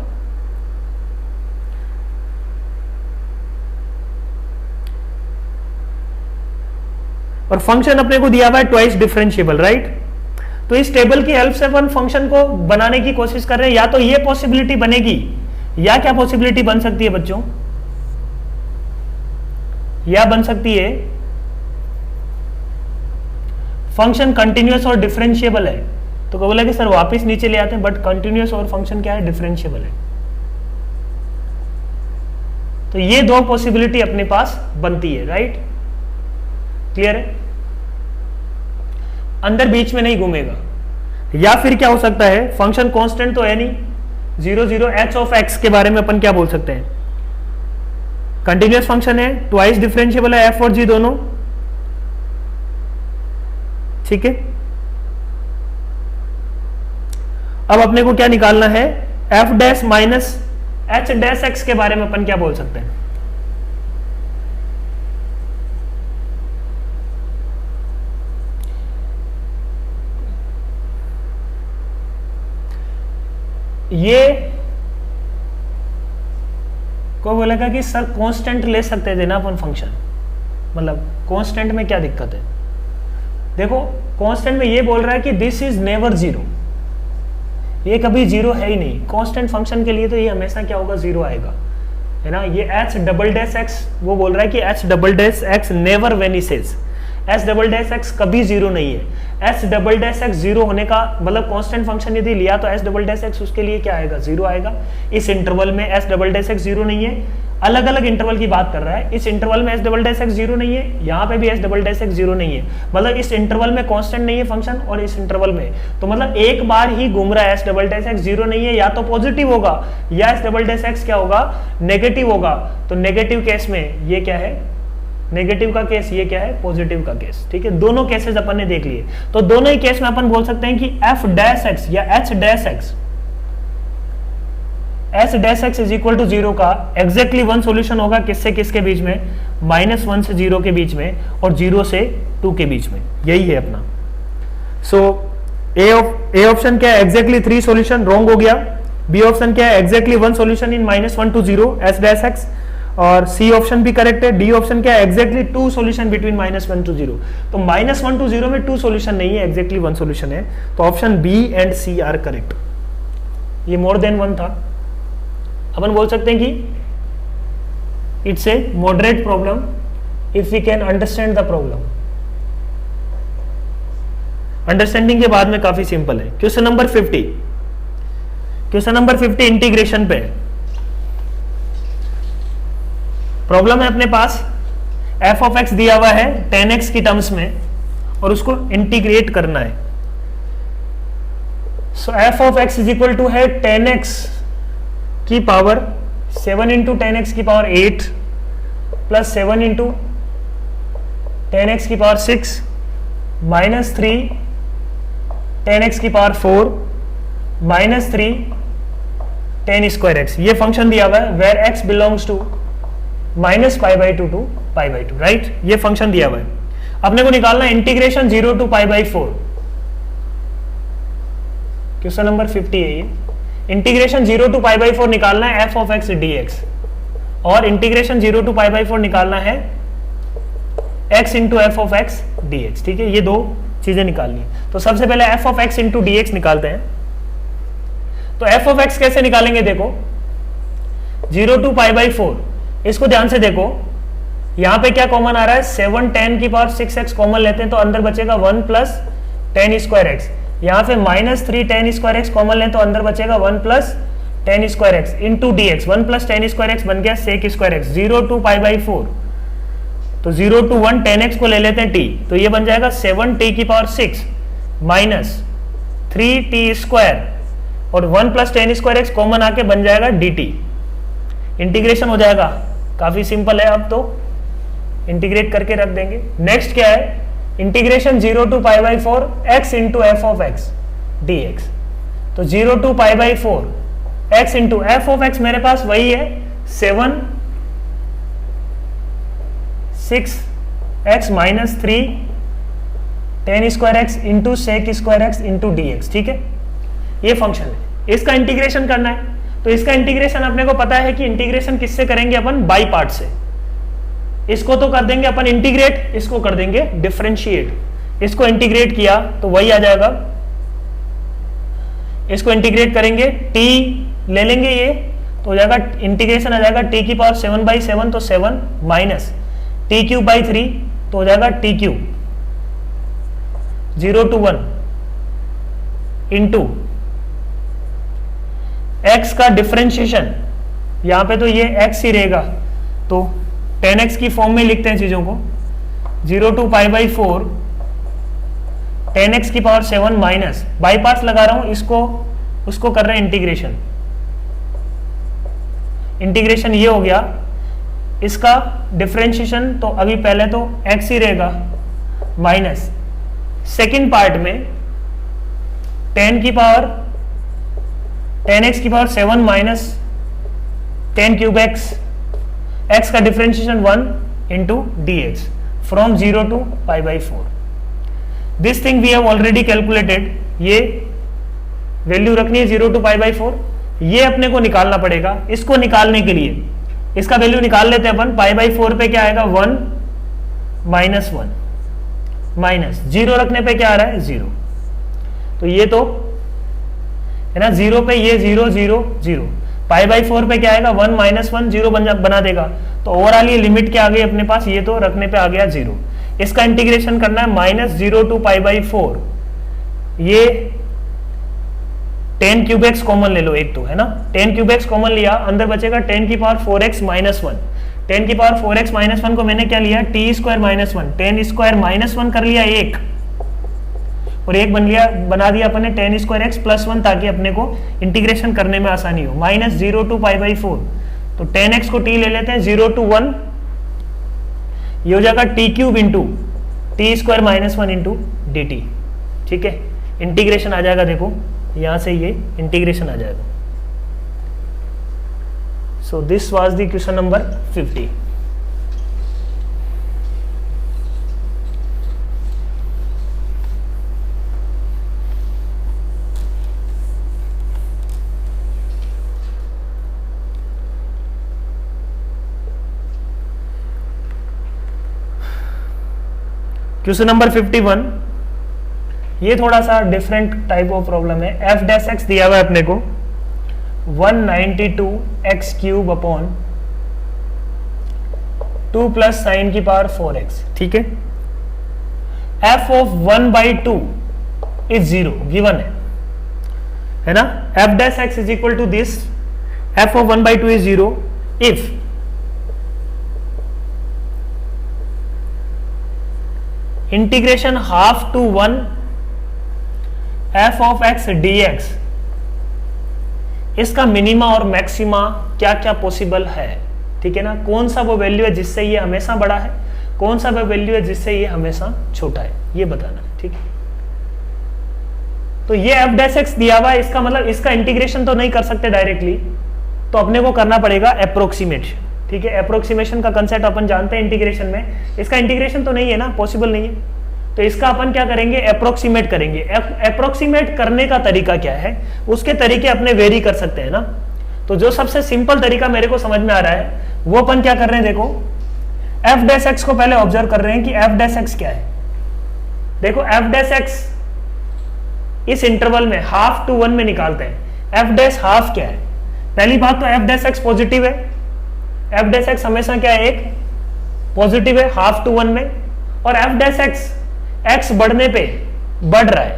फंक्शन अपने को दिया हुआ है ट्वाइस डिफरेंशिएबल, राइट। तो इस टेबल की हेल्प से अपन फंक्शन को बनाने की कोशिश कर रहे हैं, या तो ये पॉसिबिलिटी बनेगी, या क्या पॉसिबिलिटी बन सकती है बच्चों, या बन सकती है फंक्शन कंटिन्यूअस और डिफरेंशिएबल है। तो बोला कि सर वापस नीचे ले आते हैं, बट कंटिन्यूअस और फंक्शन क्या है, डिफरेंशिएबल है। तो ये दो पॉसिबिलिटी अपने पास बनती है, राइट? क्लियर है? अंदर बीच में नहीं घूमेगा। या फिर क्या हो सकता है, फंक्शन कांस्टेंट तो है नहीं, 0 0 h ऑफ x के बारे में अपन क्या बोल सकते हैं, कंटिन्यूअस फंक्शन है, ट्वाइस डिफरेंशिएबल है f और g दोनों, ठीक है। अब अपने को क्या निकालना है, f dash minus h dash x के बारे में अपन क्या बोल सकते हैं, ये कोई बोलेगा कि सर कांस्टेंट ले सकते थे ना अपन फंक्शन, मतलब कांस्टेंट में क्या दिक्कत है? देखो कांस्टेंट में ये बोल रहा है कि दिस इज नेवर जीरो, ये कभी जीरो है ही नहीं। कांस्टेंट फंक्शन के लिए तो ये हमेशा क्या होगा, जीरो आएगा, है ना। ये h डबल डैश x वो बोल रहा है कि h double dash x never vanishes, h double dash x कभी जीरो नहीं है। h double dash x zero होने का मतलब कांस्टेंट फंक्शन यदि लिया तो h डबल डैश x उसके लिए क्या आएगा, जीरो आएगा। इस इंटरवल में h double dash x zero नहीं है, अलग अलग इंटरवल की बात कर रहा है। इस इंटरवल में h double dash x zero नहीं है, यहाँ पे भी h double dash x zero नहीं है, मतलब इस इंटरवल में कांस्टेंट नहीं है फंक्शन, और इस इंटरवल में तो मतलब एक बार ही घूम रहा है। h double dash x zero नहीं है, या तो पॉजिटिव होगा या h डबल डैश x क्या होगा, नेगेटिव होगा। तो नेगेटिव केस में ये क्या है, नेगेटिव का केस, ये क्या है, पॉजिटिव का केस, ठीक है। दोनों केसेस अपन ने देख लिए, तो दोनों ही केस में अपन बोल सकते हैं कि f डैश x या h dash x, h dash x is equal to zero का एग्जैक्टली वन सॉल्यूशन होगा किससे किसके बीच में, -1 से 0 के बीच में और 0 से 2 के बीच में, यही है अपना। सो ए ऑप्शन क्या है, एग्जैक्टली 3 सॉल्यूशन, रॉन्ग हो गया। बी ऑप्शन क्या है, exactly 1 solution in -1 to 0 h dash x, और सी ऑप्शन भी करेक्ट है। डी ऑप्शन क्या है, एग्जैक्टली 2 सॉल्यूशन बिटवीन -1 to 0, तो -1 to 0 में 2 सॉल्यूशन नहीं है, एग्जैक्टली 1 सॉल्यूशन है। तो option B and C are correct. ये मोर देन 1 था, अपन बोल सकते हैं कि it's a moderate problem if we can understand the problem. Understanding के बाद में काफी सिंपल है। Question number 50, question number 50 integration पे प्रॉब्लम है अपने पास। f ऑफ x दिया हुआ है 10x की टर्म्स में और उसको इंटीग्रेट करना है। So f of x is equal to है 10x की पावर 7 इंटू 10x की पावर 8 प्लस 7 इंटू 10x की पावर 6 माइनस 3 10x की पावर 4 माइनस 3 10 स्क्वायर x। ये फंक्शन दिया हुआ है where x belongs to -π/2 to π/2, right. ये फंक्शन दिया हुआ है, अपने को निकालना है इंटीग्रेशन 0 to π/4। क्वेश्चन नंबर 50 है ये। इंटीग्रेशन 0 to π/4 निकालना है f ऑफ x dx, और इंटीग्रेशन 0 to π/4 निकालना है x into F of x dx, ठीक है। ये दो चीजें निकालनी है। तो सबसे पहले f of x into dx निकालते हैं। तो f ऑफ x कैसे निकालेंगे, देखो 0 to π/4, इसको ध्यान से देखो, यहां पे क्या कॉमन आ रहा है, 7 10 की पावर 6x कॉमन लेते हैं तो अंदर बचेगा 1 प्लस 10 स्क्वायर एक्स। यहाँ पे -3 10 स्क्वायर एक्स कॉमन लें तो अंदर बचेगा 1 plus 10 square x into d x. 1 plus 10 square x बन गया सेक स्क्वायर एक्स। 0 to π/4, तो 0 to 1 10x को ले लेते हैं t, तो ये बन जाएगा 7t की पावर 6 माइनस 3t स्क्वायर, और 1 प्लस 10 स्क्वायर एक्स कॉमन आके बन जाएगा dt। इंटीग्रेशन हो जाएगा, काफी सिंपल है। अब तो इंटीग्रेट करके रख देंगे। नेक्स्ट क्या है, integration 0 to π/4 x into F of x dx। तो 0 to π/4 x into F of x मेरे पास वही है 7 6x minus 3 10 square x into sec square x into dx, ठीक है। ये फंक्शन है, इसका इंटीग्रेशन करना है। तो इसका इंटीग्रेशन अपने को पता है कि इंटीग्रेशन किससे करेंगे अपन, बाई पार्ट से। इसको तो कर देंगे अपन इंटीग्रेट, इसको कर देंगे डिफरेंशिएट। इसको इंटीग्रेट किया तो वही आ जाएगा, इसको इंटीग्रेट करेंगे t ले लेंगे, ये तो हो जाएगा इंटीग्रेशन आ जाएगा t की पावर 7/7, तो 7 माइनस t³/3 तो हो जाएगा t³ 0 to 1 इंटू x का डिफरेंशिएशन, यहां पे तो ये x ही रहेगा तो 10x की फॉर्म में लिखते हैं चीजों को, 0 to पाई बाई 4 10x की पावर 7 माइनस, बाई पार्ट्स लगा रहा हूं इसको, उसको कर रहे हैं इंटीग्रेशन। इंटीग्रेशन ये हो गया, इसका डिफरेंशिएशन तो अभी पहले तो x ही रहेगा माइनस सेकेंड पार्ट में 10 की पावर 10x की power 7 minus 10 cube x, x का differentiation 1 into d x from 0 to pi by 4। This thing we have already calculated, ये वैल्यू रखनी है 0 to पाई बाई 4, ये अपने को निकालना पड़ेगा। इसको निकालने के लिए इसका वैल्यू निकाल लेते हैं अपन, पाई बाई 4 पे क्या आएगा 1 माइनस 1 माइनस 0 रखने पे क्या आ रहा है 0, तो ये तो है ना 0 पे ये 0 0 0, पाई बाई 4 पे क्या आएगा 1 माइनस 1 0 बना देगा, तो ओवरऑल ये लिमिट क्या आ गई अपने पास, ये तो रखने पे आ गया 0। इसका इंटीग्रेशन करना है माइनस 0 to पाई बाई 4, ये 10 क्यूब एक्स कॉमन ले लो एक तो, है ना 10 क्यूब एक्स कॉमन लिया, अंदर बचेगा 10 की पावर 4x माइनस 1, 10 की पावर 4x माइनस 1 को मैंने क्या लिया T square minus 1, 10 square minus 1 कर लिया एक, और एक बना दिया अपने 10 स्क्वायर एक्स प्लस 1, ताकि अपने को इंटीग्रेशन करने में आसानी हो। माइनस 0 to पाई बाई 4, तो 10x को t ले लेते हैं 0 to 1, ये हो जाएगा T cube into T square minus 1 into D T. ठीक है, इंटीग्रेशन आ जाएगा, देखो यहां से ये इंटीग्रेशन आ जाएगा। सो this was the question number 50। Question number 51, ये थोड़ा सा डिफरेंट टाइप ऑफ प्रॉब्लम है। एफ डैश एक्स दिया हुआ है अपने को 192 x cube upon 2 plus sign की पावर 4x। ठीक है, एफ ऑफ 1/2 इज 0 गिवन है ना। F dash x is equal to this, f of 1/2 is 0 if integration half to 1 f of x d x, इसका मिनिमा और maxima क्या क्या possible है। ठीक है ना, कौन सा वो वैल्यू है जिससे ये हमेशा बड़ा है, कौन सा वो वैल्यू है जिससे ये हमेशा छोटा है, ये बताना है। ठीक है, तो ये एफ डैश एक्स दिया हुआ है, इसका मतलब इसका इंटीग्रेशन तो नहीं कर सकते डायरेक्टली, तो अपने को करना पड़ेगा अप्रोक्सीमेशन। ठीक है, अप्रोक्सीमेशन का कंसेप्ट अपन जानते हैं इंटीग्रेशन में, इसका इंटीग्रेशन तो नहीं है ना, पॉसिबल नहीं है, तो इसका अपन क्या करेंगे अप्रोक्सीमेट करेंगे। अप्रोक्सीमेट करने का तरीका क्या है, उसके तरीके अपने वेरी कर सकते हैं ना। तो जो सबसे सिंपल तरीका मेरे को समझ में आ रहा है वो अपन क्या कर रहे हैं, देखो एफ डैश एक्स को पहले ऑब्जर्व कर रहे हैं कि एफ डैश एक्स क्या है। देखो एफ डैश एक्स इस इंटरवल में हाफ टू 1 में निकालते हैं। एफ डैश हाफ क्या है, पहली बात तो एफ डैश एक्स पॉजिटिव है, एफ डैश एक्स हमेशा क्या है एक पॉजिटिव है हाफ टू 1 में, और एफ डैश एक्स एक्स बढ़ने पे बढ़ रहा है,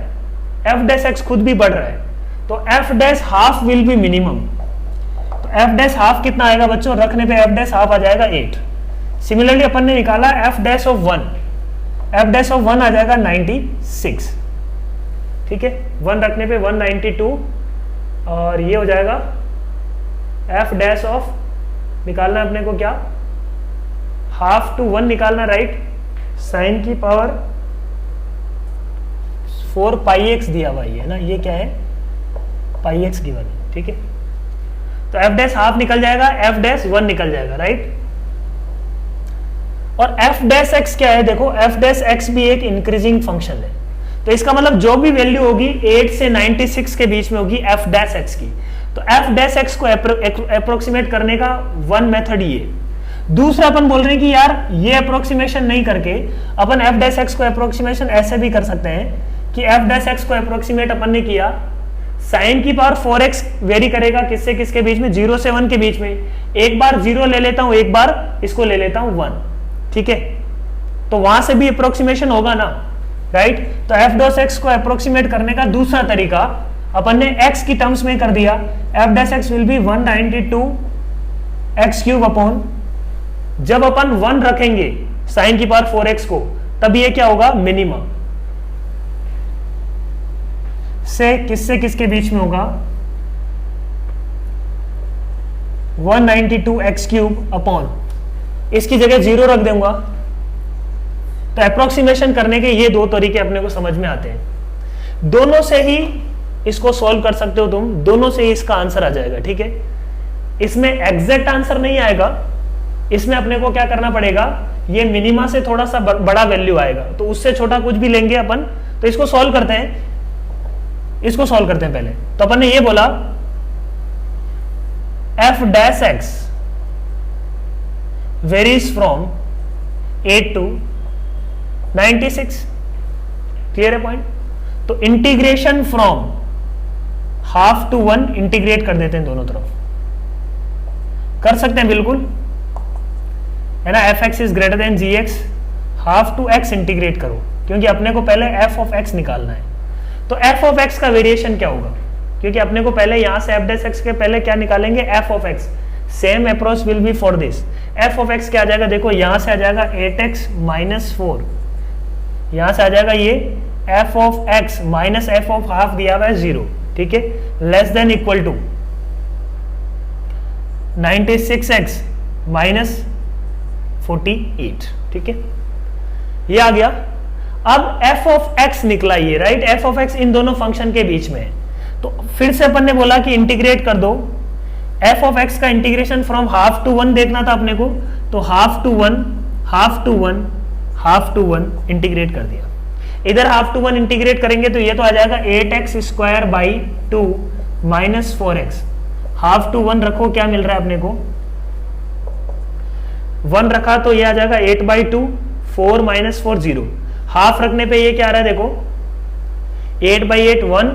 एफ डैश एक्स खुद भी बढ़ रहा है, तो F dash half will be minimum. तो एफ डैश हाफ कितना आएगा बच्चों, रखने पे एफ डैश हाफ आ जाएगा 8। सिमिलरली अपन ने निकाला F dash of 1, F dash of 1 आ जाएगा 96। ठीक है, 1 रखने पे 192, और ये हो जाएगा एफ डैश ऑफ निकालना अपने को क्या, हाफ टू 1 निकालना, राइट, साइन की पावर 4 पाई एक्स दिया हुआ है ना, ये क्या है पाई एक्स गिवन है। ठीक है, तो एफ डैश हाफ निकल जाएगा, एफ डैश 1 निकल जाएगा, राइट। और एफ डैश एक्स क्या है, देखो एफ डैश एक्स भी एक इंक्रीजिंग फंक्शन है, तो इसका मतलब जो भी वैल्यू होगी 8 से 96 के बीच में होगी एफ डैश एक्स की। तो एफ डैश एक्स को अप्रोक्सीमेट करने का वन मेथड ये। दूसरा अपन बोल रहे हैं कि यार ये अप्रोक्सीमेशन नहीं करके अपन एफ डैश एक्स को अप्रोक्सीमेशन ऐसे भी कर सकते हैं कि एफ डैश एक्स को अप्रोक्सीमेट अपन ने किया, साइन की पावर 4x वेरी करेगा किससे किसके बीच में, 0 से 1 के बीच में। एक बार 0 ले लेता हूं, एक बार इसको ले लेता हूं 1। ठीक है, तो वहां से भी अप्रोक्सीमेशन होगा ना, राइट। तो एफ डैश एक्स को अप्रोक्सीमेट करने का दूसरा तरीका अपन ने x की टर्म्स में कर दिया, F dash x will be 192 x cube upon जब अपन 1 रखेंगे साइन की पावर 4x को, तब ये क्या होगा, मिनिमा। से किसके बीच में होगा, 192x³ अपॉन, इसकी जगह 0 रख दूंगा। तो अप्रोक्सीमेशन करने के ये दो तरीके अपने को समझ में आते हैं। दोनों से ही इसको सॉल्व कर सकते हो तुम, दोनों से ही इसका आंसर आ जाएगा, ठीक है। इसमें एग्जैक्ट आंसर नहीं आएगा, इसमें अपने को क्या करना पड़ेगा, ये मिनिमा से थोड़ा सा बड़ा वैल्यू आएगा, तो उससे छोटा कुछ भी लेंगे अपन। तो इसको सॉल्व करते हैं, इसको सॉल्व करते हैं पहले। तो अपन ने ये बोला f dash x varies from 8 to 96, clear है पॉइंट। तो integration from half to 1 integrate कर देते हैं दोनों तरफ, कर सकते हैं बिल्कुल, है ना। f(x) is greater than gx, half to x integrate करो, क्योंकि अपने को पहले f ऑफ x निकालना है। तो f ऑफ x का वेरिएशन क्या होगा, क्योंकि अपने को पहले यहां से f डैश x के पहले क्या निकालेंगे, f of x। Same approach will be for this. f of x क्या आ जाएगा, देखो यहां से आ जाएगा 8x माइनस 4, यहां से आ जाएगा ये f of x minus f of half दिया हुआ है 0, ठीक है, less than equal to 96x minus 48, ठीक है, ये आ गया। अब f ऑफ x निकला ये, राइट, f ऑफ x इन दोनों फंक्शन के बीच में है। तो फिर से अपन ने बोला कि इंटीग्रेट कर दो, f ऑफ x का इंटीग्रेशन फ्रॉम हाफ टू 1 देखना था अपने को, तो half to 1 half to 1 half to 1 integrate कर दिया। इधर हाफ टू 1 इंटीग्रेट करेंगे तो ये तो आ जाएगा 8x² by 2 minus 4x। Half to 1 रखो, क्या मिल रहा है अपने को, 1 रखा तो ये आ जाएगा 8/2, 4 माइनस 4 0। हाफ रखने पे ये क्या आ रहा है, देखो 8/8 1,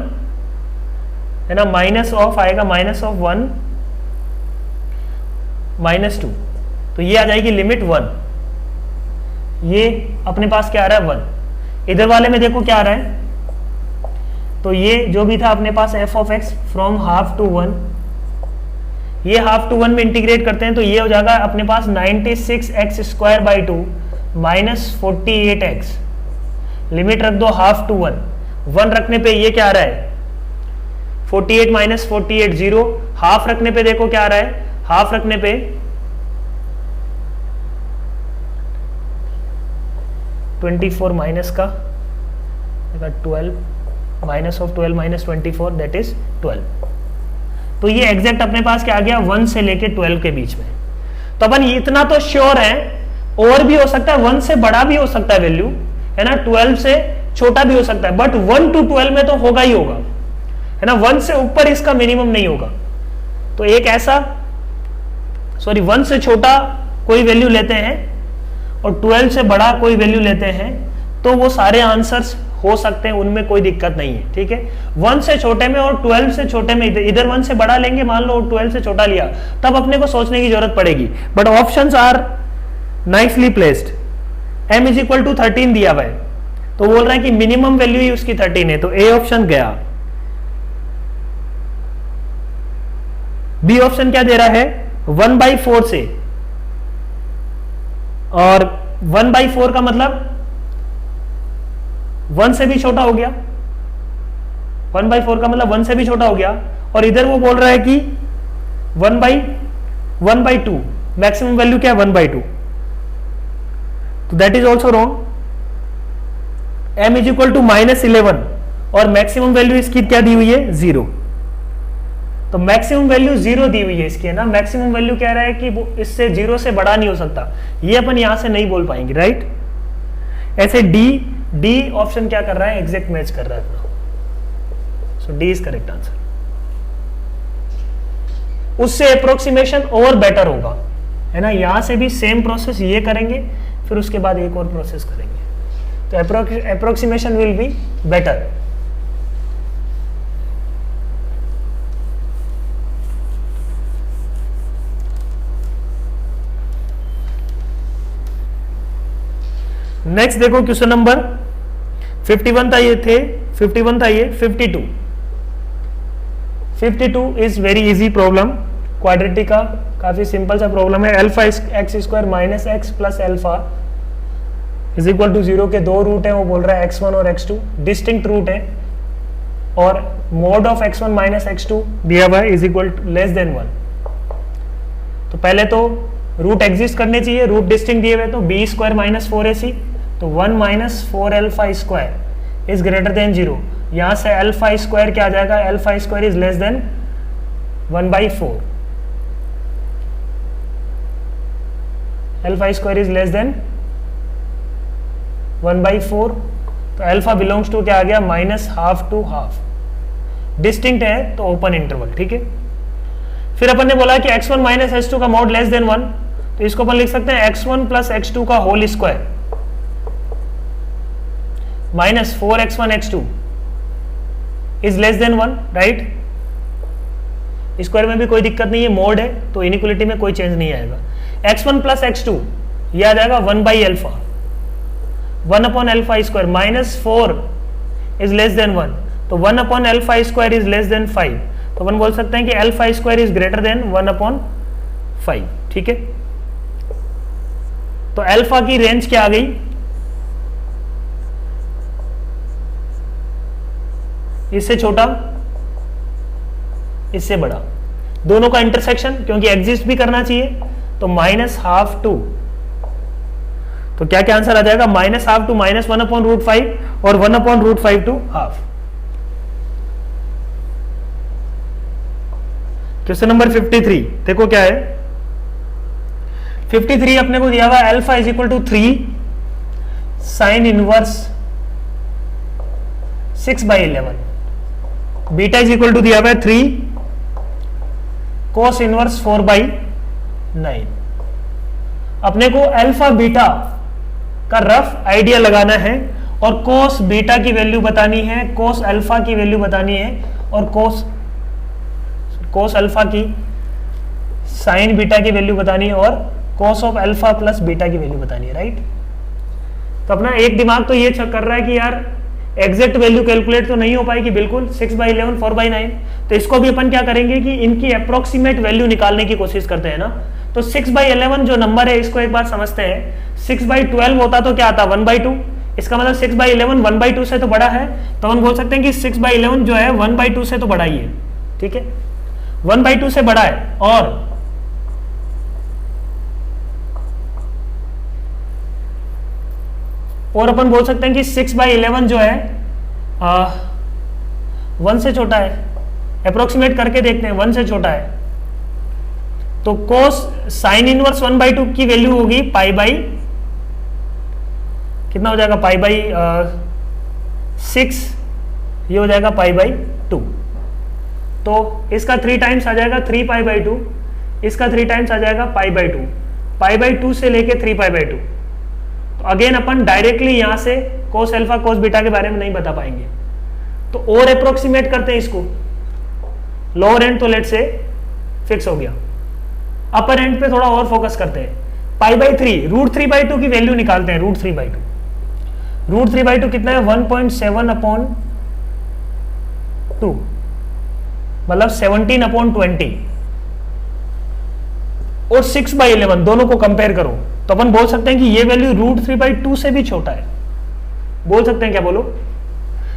है ना, माइनस ऑफ आएगा, माइनस ऑफ 1 माइनस 2, तो ये आ जाएगी लिमिट 1। ये अपने पास क्या आ रहा है 1। इधर वाले में देखो क्या आ रहा है, तो ये जो भी था अपने पास f of x from half to 1, ये हाफ टू 1 में इंटीग्रेट करते हैं तो ये हो जाएगा अपने पास 96x² by 2 minus 48x। Limit रख दो हाफ टू 1, 1 रखने पे ये क्या आ रहा है 48 माइनस 48 0। हाफ रखने पे देखो क्या आ रहा है, हाफ रखने पे 24 माइनस का 12 minus of 12 minus 24 that is 12। तो ये एग्जैक्ट अपने पास क्या आ गया 1 से लेके 12 के बीच में। तो अपन इतना तो श्योर है, और भी हो सकता है, 1 से बड़ा भी हो सकता है वैल्यू, है ना, 12 से छोटा भी हो सकता है, बट 1 to 12 में तो होगा ही होगा, है ना, 1 से ऊपर इसका मिनिमम नहीं होगा। तो एक ऐसा 1 से छोटा कोई वैल्यू लेते हैं और 12 से बड़ा कोई वैल्यू लेते हैं, तो वो सारे आंसर्स हो सकते हैं, उनमें कोई दिक्कत नहीं है, ठीक है। 1 से छोटे में और 12 से छोटे में, इधर 1 से बड़ा लेंगे मान लो और 12 से छोटा लिया, तब अपने को सोचने की जरूरत पड़ेगी। But options are nicely placed. m is equal to 13 दिया हुआ है, तो बोल रहा है कि मिनिमम वैल्यू ही उसकी 13 है, तो ए ऑप्शन गया। बी ऑप्शन क्या दे रहा है 1/4 से, और 1/4 का मतलब 1 से भी छोटा हो गया, 1/4 का मतलब 1 से भी छोटा हो गया, और इधर वो बोल रहा है कि 1/2 मैक्सिमम वैल्यू क्या है 1/2, तो that is also wrong. m is equal to -11 और मैक्सिमम वैल्यू इसकी क्या दी हुई है 0, तो मैक्सिमम वैल्यू 0 दी हुई है इसकी, है ना। मैक्सिमम वैल्यू कह रहा है कि वो इससे 0 से बड़ा नहीं हो सकता, ये अपन यहां से नहीं बोल पाएंगे, राइट। ऐसे डी ऑप्शन क्या कर रहा है, एग्जैक्ट मैच कर रहा है अपना, सो डी इज करेक्ट आंसर। उससे अप्रोक्सीमेशन और बेटर होगा, है ना, यहां से भी सेम प्रोसेस ये करेंगे, फिर उसके बाद एक और प्रोसेस करेंगे, तो approximation will be better. Next देखो क्वेश्चन नंबर 51 था ये 52 is very easy problem, quadratic का काफी सिंपल सा प्रॉब्लम है। Alpha x square minus x plus alpha is equal to 0 के दो रूट है, वो बोल रहा है x1 और x2 डिस्टिंक्ट रूट है, और mode of x1 minus x2 दिया हुआ है is equal to less than 1। तो पहले तो रूट एग्जिस्ट करने चाहिए, रूट डिस्टिंक्ट दिए हुए तो बी स्क्वायर माइनस 4ac, तो 1 minus 4 alpha square is greater than 0। यहां से अल्फा स्क्वायर क्या आ जाएगा, alpha square is less than 1/4, alpha square is less than 1/4। तो अल्फा बिलोंग्स टू क्या आ गया, minus half to half, distinct है तो ओपन इंटरवल, ठीक है। फिर अपन ने बोला कि x1 माइनस x2 का मॉड लेस देन 1, तो इसको अपन लिख सकते हैं x1 प्लस x2 का whole square minus 4x1 x2 is less than 1, right. Square में भी कोई दिक्कत नहीं है, मोड है तो इनइक्वालिटी में कोई चेंज नहीं आएगा। x1 प्लस x2 ये आ जाएगा 1/अल्फा, 1/अल्फा square minus 4 is less than 1, तो 1/अल्फा स्क्वायर इज लेस देन 5, तो अपन बोल सकते हैं कि alpha square is greater than 1/5, ठीक है। तो अल्फा की रेंज क्या आ गई, इससे छोटा इससे बड़ा, दोनों का इंटरसेक्शन क्योंकि एग्जिस्ट भी करना चाहिए, तो माइनस हाफ टू, तो क्या क्या आंसर आ जाएगा, माइनस हाफ टू माइनस 1/√5 और 1/√5 टू हाफ। क्वेश्चन नंबर 53 देखो क्या है, 53 अपने को दिया हुआ alpha is equal to 3 sine inverse 6/11, beta is equal to दिया हुआ है 3 कोस इनवर्स 4/9। अपने को अल्फा बीटा का रफ आइडिया लगाना है और कोस बीटा की वैल्यू बतानी है, कोस अल्फा की वैल्यू बतानी है, और कोस अल्फा की साइन बीटा की वैल्यू बतानी है, और cos of alpha plus beta की वैल्यू बतानी है, राइट। तो अपना एक दिमाग तो ये कर रहा है कि यार एग्जैक्ट वैल्यू कैलकुलेट तो नहीं हो पाएगी बिल्कुल, 6/11 4/9, तो इसको भी अपन क्या करेंगे कि इनकी अप्रोक्सीमेट वैल्यू निकालने की कोशिश करते हैं ना। तो 6/11 जो नंबर है इसको एक बार समझते हैं, 6/12 होता तो क्या आता 1/2, इसका मतलब 6/11 1/2 से तो बड़ा है, तो हम बोल सकते हैं कि 6/11 जो है 1/2 से तो बड़ा ही है, ठीक है, 1/2 से बड़ा है। और अपन बोल सकते हैं कि 6/11 जो है 1 से छोटा है, अप्रोक्सीमेट करके देखते हैं 1 से छोटा है, तो कोस साइन इनवर्स 1/2 की वैल्यू होगी पाई बाई, कितना हो जाएगा, π/6, ये हो जाएगा π/2, तो इसका 3 टाइम्स आ जाएगा 3π/2, इसका 3 टाइम्स आ जाएगा π/2, π/2 से लेके 3π/2। तो अगेन अपन डायरेक्टली यहां से कोस अल्फा कोस बीटा के बारे में नहीं बता पाएंगे, तो और अप्रोक्सीमेट करते हैं इसको, लोअर एंड तो लेट से फिक्स हो गया, अपर एंड पे थोड़ा और फोकस करते हैं, π/3 √3/2 की वैल्यू निकालते हैं, √3/2 कितना है 1.7/2, मतलब 17/20, और 6/11 दोनों को कंपेयर करो तो अपन बोल सकते हैं कि ये वैल्यू √3/2 से भी छोटा है, बोल सकते हैं, क्या बोलो।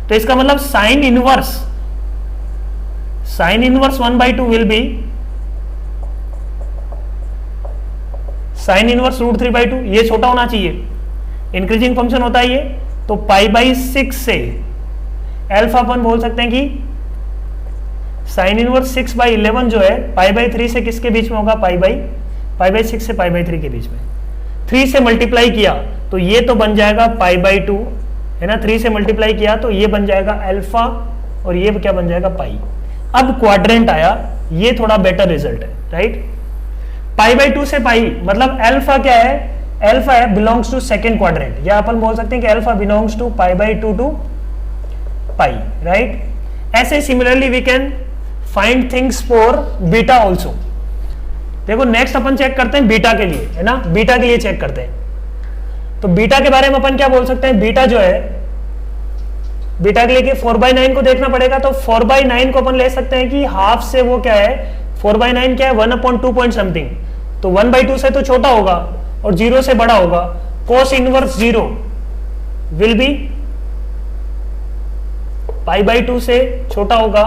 तो इसका मतलब sine inverse 1/2 will be sine inverse √3/2, ये छोटा होना चाहिए, इंक्रीजिंग फंक्शन होता है ये, तो π/6 से अल्फा अपन बोल सकते हैं कि साइन इनवर्स 6/11 जो है π/3 से किसके बीच में होगा, π/6 से π/3 के बीच में, 3 से मल्टीप्लाई किया तो ये तो बन जाएगा π/2 है ना, 3 से मल्टीप्लाई किया तो ये बन जाएगा अल्फा, और ये क्या बन जाएगा पाई। अब क्वाड्रेंट आया, ये थोड़ा बेटर रिजल्ट है, राइट। π/2 से पाई मतलब अल्फा क्या है, अल्फा है बिलोंग्स टू सेकेंड क्वाड्रेंट, या अपन बोल सकते हैं कि alpha belongs to π/2 to pi, right. ऐसे similarly we can find things for beta also. देखो नेक्स्ट अपन चेक करते हैं बीटा के लिए, है ना, बीटा के लिए चेक करते हैं। तो बीटा के बारे में अपन क्या बोल सकते हैं, बीटा जो है, बीटा के लिए कि 4/9 को देखना पड़ेगा, तो 4/9 को अपन ले सकते हैं कि हाफ से वो क्या है 4/9 क्या है, 1/2 पॉइंट समथिंग, तो 1/2 से तो छोटा होगा और 0 से बड़ा होगा। cos इनवर्स 0 विल बी π/2 से छोटा होगा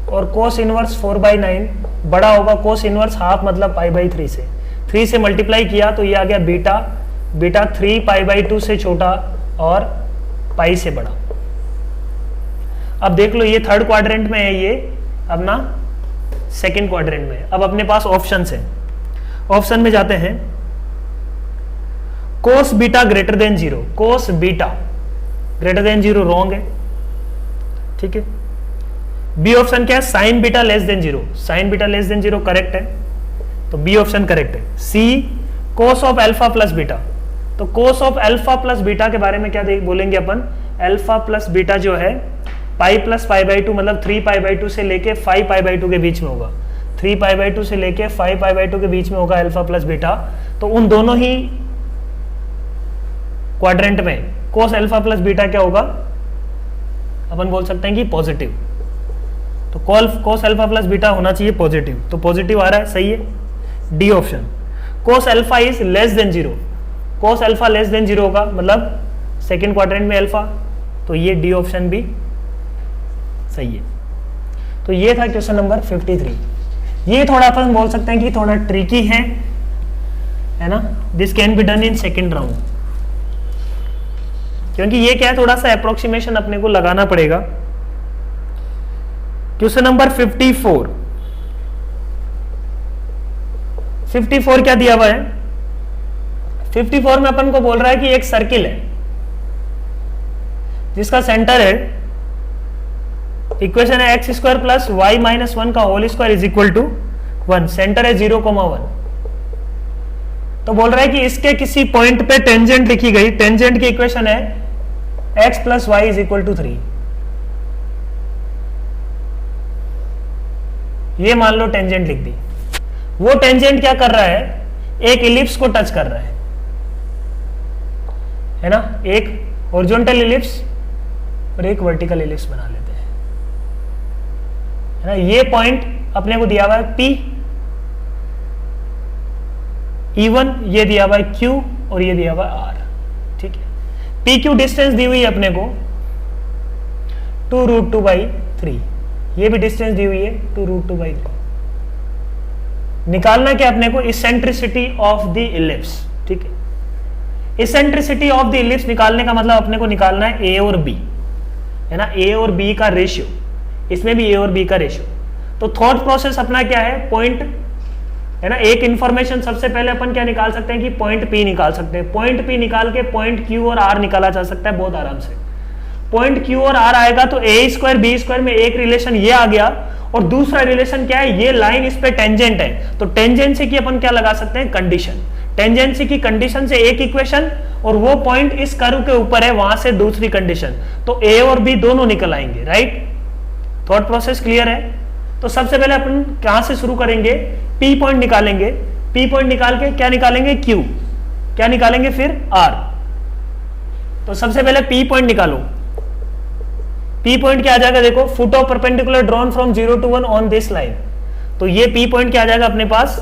और cos इनवर्स 4/9 बड़ा होगा cos इनवर्स हाफ मतलब π/3 से। 3 से मल्टीप्लाई किया तो ये आ गया बीटा 3 π/2 से छोटा और पाई से बड़ा। अब देख लो ये थर्ड क्वाड्रेंट में है, ये अपना सेकंड क्वाड्रेंट में है। अब अपने पास ऑप्शन है, ऑप्शन में जाते हैं। cos beta greater than 0, cos beta greater than 0 wrong है, ठीक है। बी ऑप्शन क्या है, sign beta less than 0, sign beta less than 0 correct है, तो बी ऑप्शन करेक्ट है। सी cos of alpha plus beta, तो cos of alpha plus beta के बारे में क्या बोलेंगे अपन, अल्फा प्लस बीटा जो है पाई प्लस π/2 मतलब 3π/2 से लेके 5π/2 के बीच में होगा, 3π/2 से लेके 5π/2 के बीच में होगा अल्फा प्लस बीटा। तो उन दोनों ही क्वाड्रेंट में cos अल्फा प्लस बीटा क्या होगा, अपन बोल सकते हैं कि पॉजिटिव। तो cos अल्फा प्लस बीटा होना चाहिए पॉजिटिव, तो पॉजिटिव आ रहा है, सही है। D option cos alpha is less than 0, cos alpha less than 0 होगा मतलब सेकेंड क्वाड्रेंट में अल्फा, तो ये डी ऑप्शन भी सही है। तो ये था क्वेश्चन नंबर 53। ये थोड़ा अपन बोल सकते हैं कि थोड़ा ट्रिकी है ना, this can be done in second round, क्योंकि ये क्या है थोड़ा सा अप्रोक्सीमेशन अपने को लगाना पड़ेगा। क्वेश्चन नंबर 54 क्या दिया हुआ है, 54 में अपन को बोल रहा है कि एक सर्किल है जिसका सेंटर है, इक्वेशन है x square plus y minus 1 का whole square is equal to 1, centre है 0,1। तो बोल रहा है कि इसके किसी पॉइंट पे टेंजेंट लिखी गई, टेंजेंट की इक्वेशन है x plus y is equal to 3। ये मान लो टेंजेंट लिख दी, वो टेंजेंट क्या कर रहा है, एक इलिप्स को टच कर रहा है ना, एक हॉरिजॉन्टल इलिप्स और एक वर्टिकल इलिप्स बना लेते हैं, है ना। ये पॉइंट अपने को दिया हुआ है P E1, ये दिया हुआ है Q और ये दिया हुआ है R, ठीक है। PQ डिस्टेंस दी हुई है अपने को 2√2/3, ये भी डिस्टेंस दी हुई है 2√2/3। निकालना क्या अपने को, इसेंट्रिसिटी ऑफ द इलिप्स, ठीक है। इसेंट्रिसिटी ऑफ द इलिप्स निकालने का मतलब अपने को निकालना है ए और बी, है ना, ए और बी का रेशियो, इसमें भी ए और बी का रेशियो। तो थॉट प्रोसेस अपना क्या है, पॉइंट, है ना, एक इंफॉर्मेशन सबसे पहले अपन क्या निकाल सकते हैं कि पॉइंट पी निकाल सकते हैं, पॉइंट पी निकाल के पॉइंट क्यू और आर निकाला जा सकता है बहुत आराम से। पॉइंट क्यू और आर आएगा तो ए स्क्वायर बी स्क्वायर में एक रिलेशन ये आ गया और दूसरा रिलेशन क्या है, ये लाइन इस पे टेंजेंट है, तो टेंजेंसी की अपन क्या लगा सकते हैं, कंडीशन। टेंजेंसी की कंडीशन से एक इक्वेशन और वो पॉइंट इस कर्व के ऊपर है, वहां से दूसरी कंडीशन, तो ए और बी दोनों निकल आएंगे, राइट। थॉट प्रोसेस क्लियर है। तो सबसे पहले अपन कहां से शुरू करेंगे, पी पॉइंट निकालेंगे, पी पॉइंट निकाल के क्या निकालेंगे, क्यू, क्या निकालेंगे फिर आर। तो सबसे पहले पी पॉइंट निकालो, पी पॉइंट क्या आ जाएगा, देखो foot of perpendicular drawn from 0 to 1 on this line, तो ये पी पॉइंट क्या आ जाएगा अपने पास,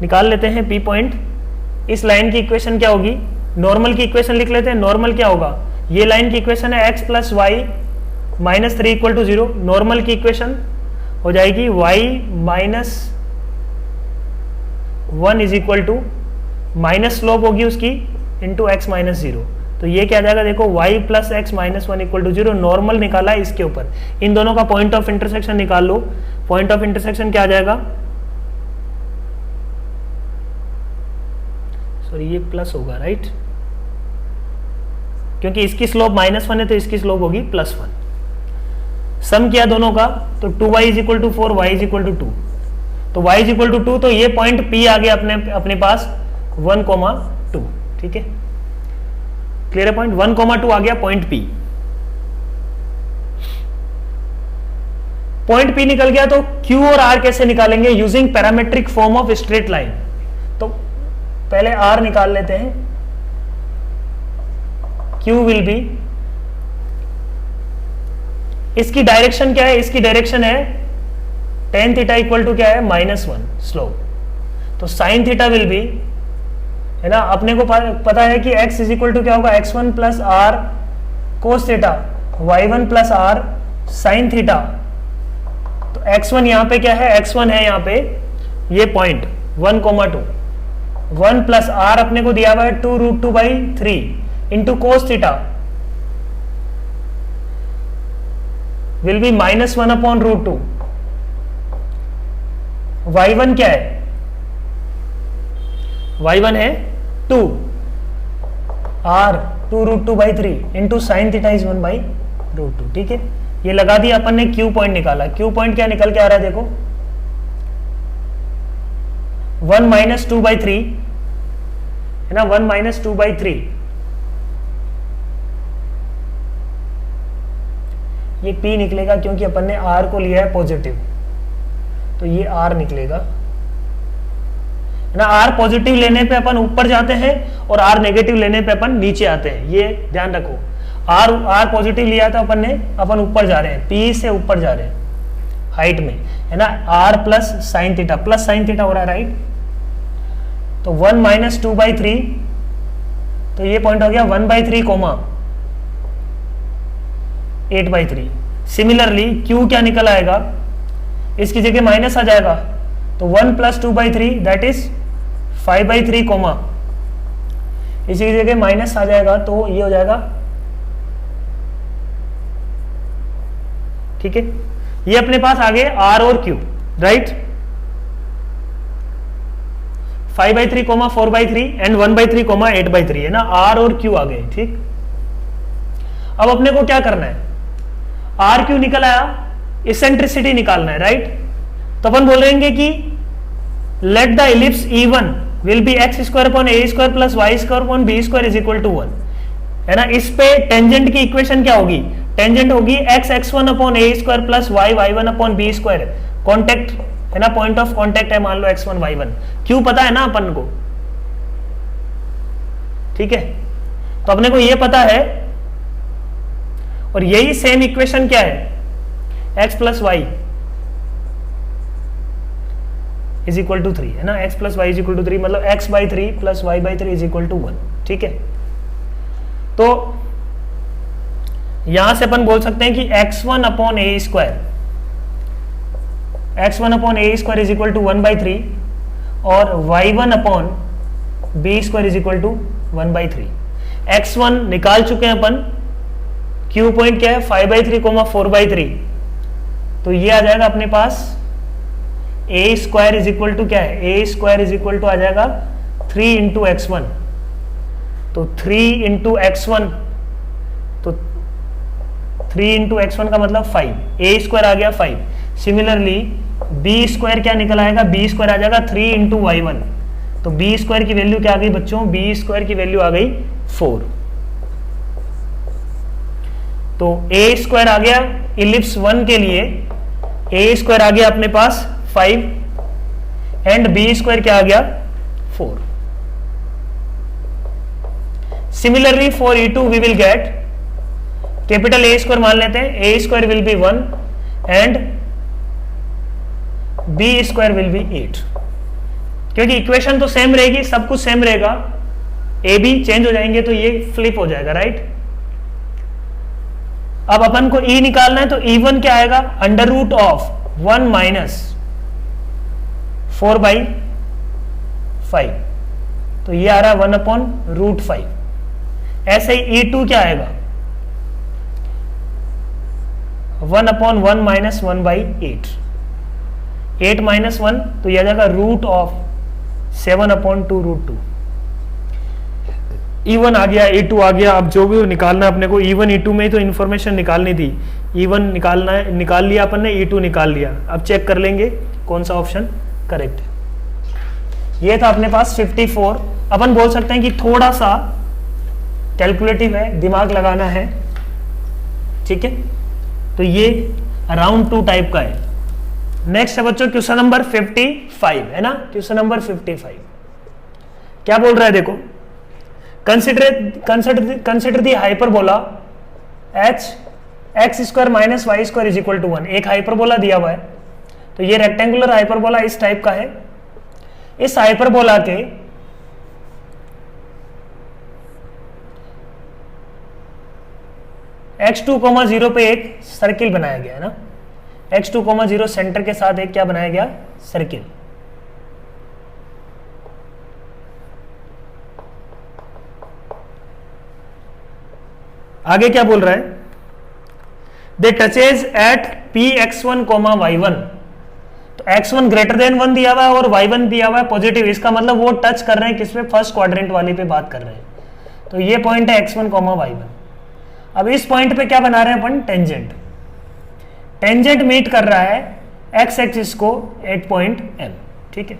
निकाल लेते हैं पी पॉइंट। इस लाइन की इक्वेशन क्या होगी, नॉर्मल की इक्वेशन लिख लेते हैं। नॉर्मल क्या होगा, ये लाइन की इक्वेशन है x plus y minus 3 equal to 0, normal की इक्वेशन हो जाएगी y minus 1 is equal to minus slope होगी उसकी इंटू एक्स माइनस 0, तो ये क्या आ जाएगा, देखो y plus x minus 1 equal to 0, normal निकाला है इसके ऊपर। इन दोनों का पॉइंट ऑफ इंटरसेक्शन निकाल लो, पॉइंट ऑफ इंटरसेक्शन क्या आ जाएगा, सॉरी ये प्लस होगा, राइट, क्योंकि इसकी स्लोप -1 है तो इसकी स्लोप होगी +1। सम किया दोनों का तो 2y is equal to 4, y is equal to 2, तो y इज इक्वल टू 2, तो ये पॉइंट P आ गया अपने पास 1,2, ठीक है, क्लियर है पॉइंट, 1,2 आ गया पॉइंट P। पॉइंट P निकल गया तो Q और R कैसे निकालेंगे, using parametric form of straight line. तो पहले R निकाल लेते हैं, Q विल बी, इसकी डायरेक्शन क्या है, इसकी डायरेक्शन है टेन थीटा इक्वल टू क्या है -1 स्लोप। तो साइन थीटा विल बी, है ना, अपने को पता है कि x इज इक्वल टू क्या होगा, x1 plus r cos theta, y1 plus r sine theta. तो x1 यहाँ पे क्या है, x1 है यहाँ पे ये पॉइंट 1,2, 1 प्लस आर अपने को दिया हुआ है 2√2/3 into cos theta will be -1/√2। y1 क्या है, y1 है 2 r 2√2/3 into sine theta is 1/√2। ठीक है, ये लगा दिया अपन ने, क्यू पॉइंट निकाला। क्यू पॉइंट क्या निकल के आ रहा है देखो, 1 - 2/3 है ना, 1 - 2/3। ये P निकलेगा क्योंकि अपन ने R को लिया है पॉजिटिव, तो ये R निकलेगा ना। R पॉजिटिव लेने पे अपन ऊपर जाते हैं और R नेगेटिव लेने पे अपन नीचे आते हैं, ये ध्यान रखो। R पॉजिटिव लिया था अपन ने, अपन ऊपर जा रहे हैं, P से ऊपर जा रहे हैं हाइट में, है ना। R plus sine theta, plus sine theta हो रहा है, राइट। तो 1 - 2/3, तो ये पॉइंट हो गया 1/3, 8/3। सिमिलरली Q क्या निकल आएगा, इसकी जगह माइनस आ जाएगा, तो 1 + 2/3 दैट इज 5/3, इसी की जगह माइनस आ जाएगा, तो ये हो जाएगा, ठीक है। ये अपने पास आ गए R और Q, राइट। 5/3, 4/3 एंड 1/3, 8/3, है ना, R और Q आ गए, ठीक। अब अपने को क्या करना है, R Q निकल आया, इसेंट्रिसिटी निकालना है, राइट। तो अपन बोलेंगे कि let the ellipse E1 will be x² + a² + b² is equal to 1, है ना। इस पे टेंजेंट की इक्वेशन क्या होगी, टेंजेंट होगी x(x1) / a² + y(y1) / b²। Contact, है ना, पॉइंट ऑफ कॉन्टेक्ट है, मान लो x1 y1। क्यों पता है ना अपन को, ठीक है। तो अपने को ये पता है, और यही सेम इक्वेशन क्या है, x + y is equal to 3, है ना। x + y is equal to 3, मतलब x/3 + y/3 is equal to 1, ठीक है। तो यहां से अपन बोल सकते हैं कि x1 / a² is equal to 1/3 और y1 / b² is equal to 1/3। x1 निकाल चुके हैं अपन, q पॉइंट क्या है 5/3, 4/3, तो ये आ जाएगा अपने पास a² इज इक्वल टू क्या है, a² इज इक्वल टू आ जाएगा 3 × x1, तो 3 × x1, तो 3 × x1 का मतलब 5, a² आ गया 5। सिमिलरली b² क्या निकल आएगा, b² आ जाएगा 3 × y1, तो b² की वैल्यू क्या आ गई बच्चों, b² की वैल्यू आ गई 4। तो a² आ गया इलिप्स 1 के लिए, a² आ गया अपने पास 5 एंड b² क्या आ गया 4। Similarly for E2 we will get capital A² मान लेते हैं, a² will be 1 and b² will be 8, क्योंकि इक्वेशन तो सेम रहेगी, सब कुछ सेम रहेगा, ए बी चेंज हो जाएंगे तो ये फ्लिप हो जाएगा, राइट। अब अपन को E निकालना है, तो E1 क्या आएगा, √1 - 4/5, तो ये आ रहा है 1/√5। ऐसे ही E2 क्या आएगा, 1/1 - 1/8, 8 - 1, तो यह आ जाएगा √7/2√2। E1 आ गया, E2 आ गया। अब जो भी निकालना अपने को, E1 E2 में ही तो इन्फॉर्मेशन निकालनी थी। E1 निकालना है, निकाल लिया अपन ने, E2 निकाल लिया। अब चेक कर लेंगे कौन सा ऑप्शन करेक्ट है। ये था अपने पास 54। अपन बोल सकते हैं कि थोड़ा सा कैलकुलेटिव है, दिमाग लगाना है, ठीक है। तो ये अराउंड 2 टाइप का है। नेक्स्ट है बच्चों क्वेश्चन नंबर 55, है ना। क्वेश्चन नंबर 55 क्या बोल रहा है, देखो, consider the hyperbola h x² - y² is equal to 1। एक हाइपरबोला दिया हुआ है तो ये रेक्टेंगुलर हाइपरबोला इस टाइप का है। इस हाइपरबोला के x2, 0 पे एक सर्किल बनाया गया है ना, x2, 0 सेंटर के साथ एक क्या बनाया गया, सर्किल। आगे क्या बोल रहा है, दे टचेज एट px1, y1। तो x1 ग्रेटर देन 1 दिया हुआ है और y1 दिया हुआ है पॉजिटिव, इसका मतलब वो टच कर रहे हैं किसमें, फर्स्ट क्वाड्रेंट वाले पे बात कर रहे हैं। तो ये पॉइंट है x1, y1। अब इस पॉइंट पे क्या बना रहे हैं अपन, टेंजेंट। टेंजेंट मीट कर रहा है x एक्सिस को एट पॉइंट M, ठीक है,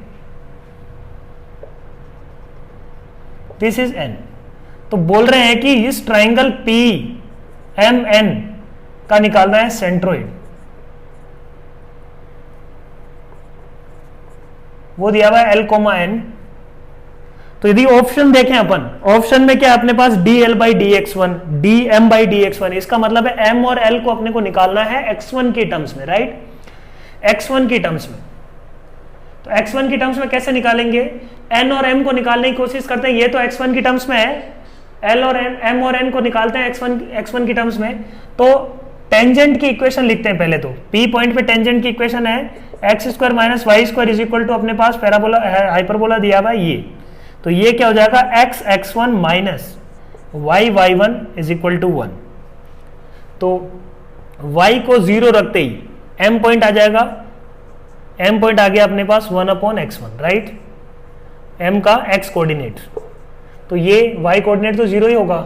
दिस इज N। तो बोल रहे हैं कि इस ट्राइंगल PMN का निकालना है सेंट्रोइड, वो दिया हुआ है L, N। तो यदि ऑप्शन देखें अपन, ऑप्शन में क्या अपने पास dl/dx1, dm/dx1, इसका मतलब है m और l को अपने को निकालना है x1 की टर्म्स में, राइट, x1 की टर्म्स में। तो x1 की टर्म्स में कैसे निकालेंगे, n और m को निकालने की कोशिश करते हैं, ये तो x1 की टर्म्स में है, l और m और n को निकालते हैं x1 की टर्म्स में। तो टेंजेंट की इक्वेशन लिखते हैं पहले। तो P पॉइंट पे टेंजेंट की इक्वेशन है x² - y² is equal to अपने पास पैराबोला हाइपरबोला दिया हुआ है ये, तो ये क्या हो जाएगा, x(x1) minus y(y1) is equal to 1। तो y को 0 रखते ही m पॉइंट आ जाएगा, m पॉइंट आ गया अपने पास 1/x1, राइट, m का x कोऑर्डिनेट, तो ये y कोऑर्डिनेट तो 0 ही होगा,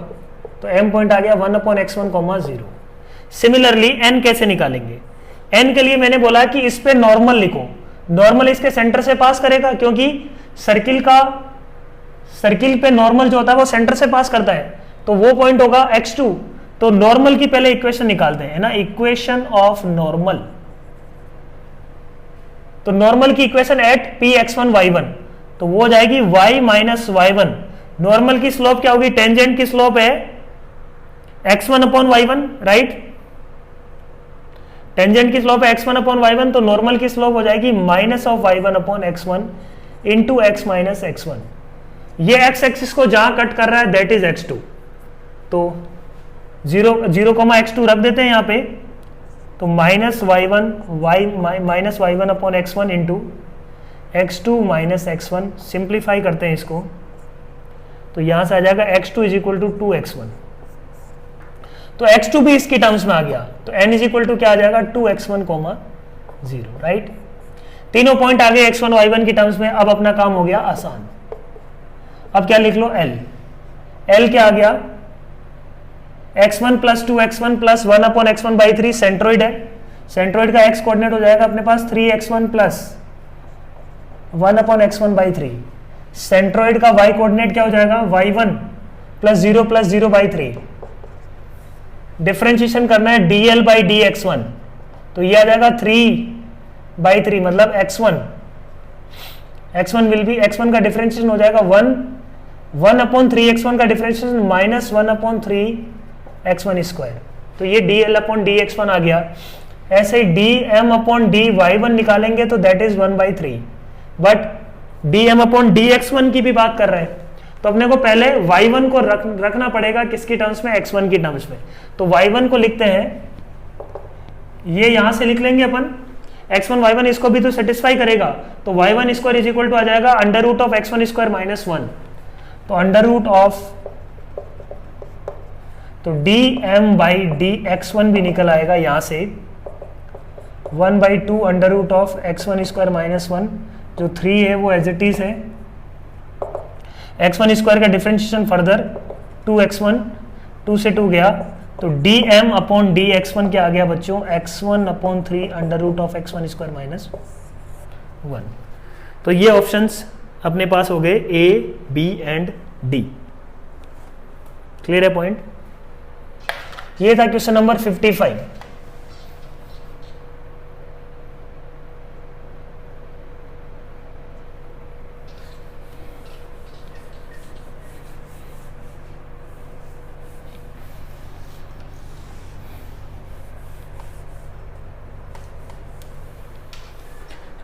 तो m पॉइंट आ गया 1/x1, 0। सिमिलरली n कैसे निकालेंगे, n के लिए मैंने बोला कि इस पे नॉर्मल लिखो, नॉर्मल इसके सेंटर से पास करेगा, क्योंकि सर्किल पे नॉर्मल जो होता है वो सेंटर से पास करता है, तो वो पॉइंट होगा x2। तो नॉर्मल की पहले इक्वेशन निकालते हैं ना, इक्वेशन ऑफ नॉर्मल। तो नॉर्मल की इक्वेशन एट px1, y1, तो वो हो जाएगी y माइनस y1। नॉर्मल की स्लोप क्या होगी, टेंजेंट की स्लोप है x1/y1, राइट, टेंजेंट की स्लोप है x1/y1, तो नॉर्मल की स्लोप हो जाएगी minus of y1/x1 into x minus x1। ये x एक्सिस को जहां कट कर रहा है दैट इज x2, तो 0, x2 रख देते हैं यहां पे, तो minus y1/x1 into x2 minus x1, simplify करते हैं इसको, तो यहां से आ जाएगा x2 is equal to 2x1। तो x2 भी इसकी टर्म्स में आ गया, तो n इज इक्वल टू क्या आ जाएगा, 2x1, 0, राइट। तीनों पॉइंट आ गए x1, y1 की टर्म्स में। अब अपना काम हो गया आसान। अब क्या लिख लो, l क्या आ गया, x1 plus 2x1 plus 1/x1/3 centroid है, सेंट्रोइड का x कोऑर्डिनेट हो जाएगा अपने पास 3x1 प्लस 1/x1/3। सेंट्रोइड का y कोऑर्डिनेट क्या हो जाएगा, y1 प्लस 0/0/3। डिफरेंशिएशन करना है dl/dx1, तो ये आ जाएगा 3/3, मतलब x1 विल बी, x1 का डिफरेंशिएशन हो जाएगा 1/3x1 का डिफरेंशिएशन माइनस 1/3x1 स्क्वायर, तो ये dl/dx1 आ गया। ऐसे ही dm/dy1 निकालेंगे तो दैट इज 1/3, बट dm/dx1 की भी बात कर रहे हैं, तो अपने को पहले y1 को रखना पड़ेगा किसकी टर्म्स में, x1 की टर्म्स में। तो y1 को लिखते हैं, ये यहां से लिख लेंगे अपन, x1 y1 इसको भी तो सेटिस्फाई करेगा, तो y1 square is equal to आ जाएगा under root of x1 square minus 1, तो अंडर रूट ऑफ, तो dm/dx1 भी निकल आएगा यहां से 1/2 under root of x1 square minus 1, जो 3 है वो एज इट इज है, x1 स्क्वायर का डिफरेंशिएशन फर्दर 2x1, 2 से 2 गया, तो dm/dx1 क्या आ गया बच्चों, x1/3 under root of x1 square minus 1। तो ये ऑप्शंस अपने पास हो गए A, B and D। Clear है पॉइंट। ये था क्वेश्चन नंबर 55।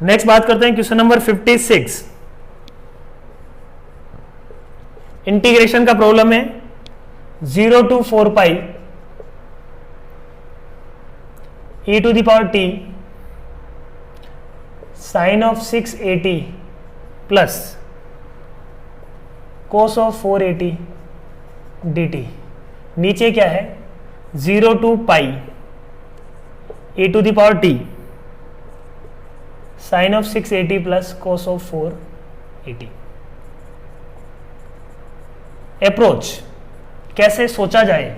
नेक्स्ट बात करते हैं क्वेश्चन नंबर 56। इंटीग्रेशन का प्रॉब्लम है 0 to 4 pi e to the power t sin of 680 plus cos of 480 dt। नीचे क्या है 0 to pi e to the power t sin of 680 plus cos of 480। Approach कैसे सोचा जाए,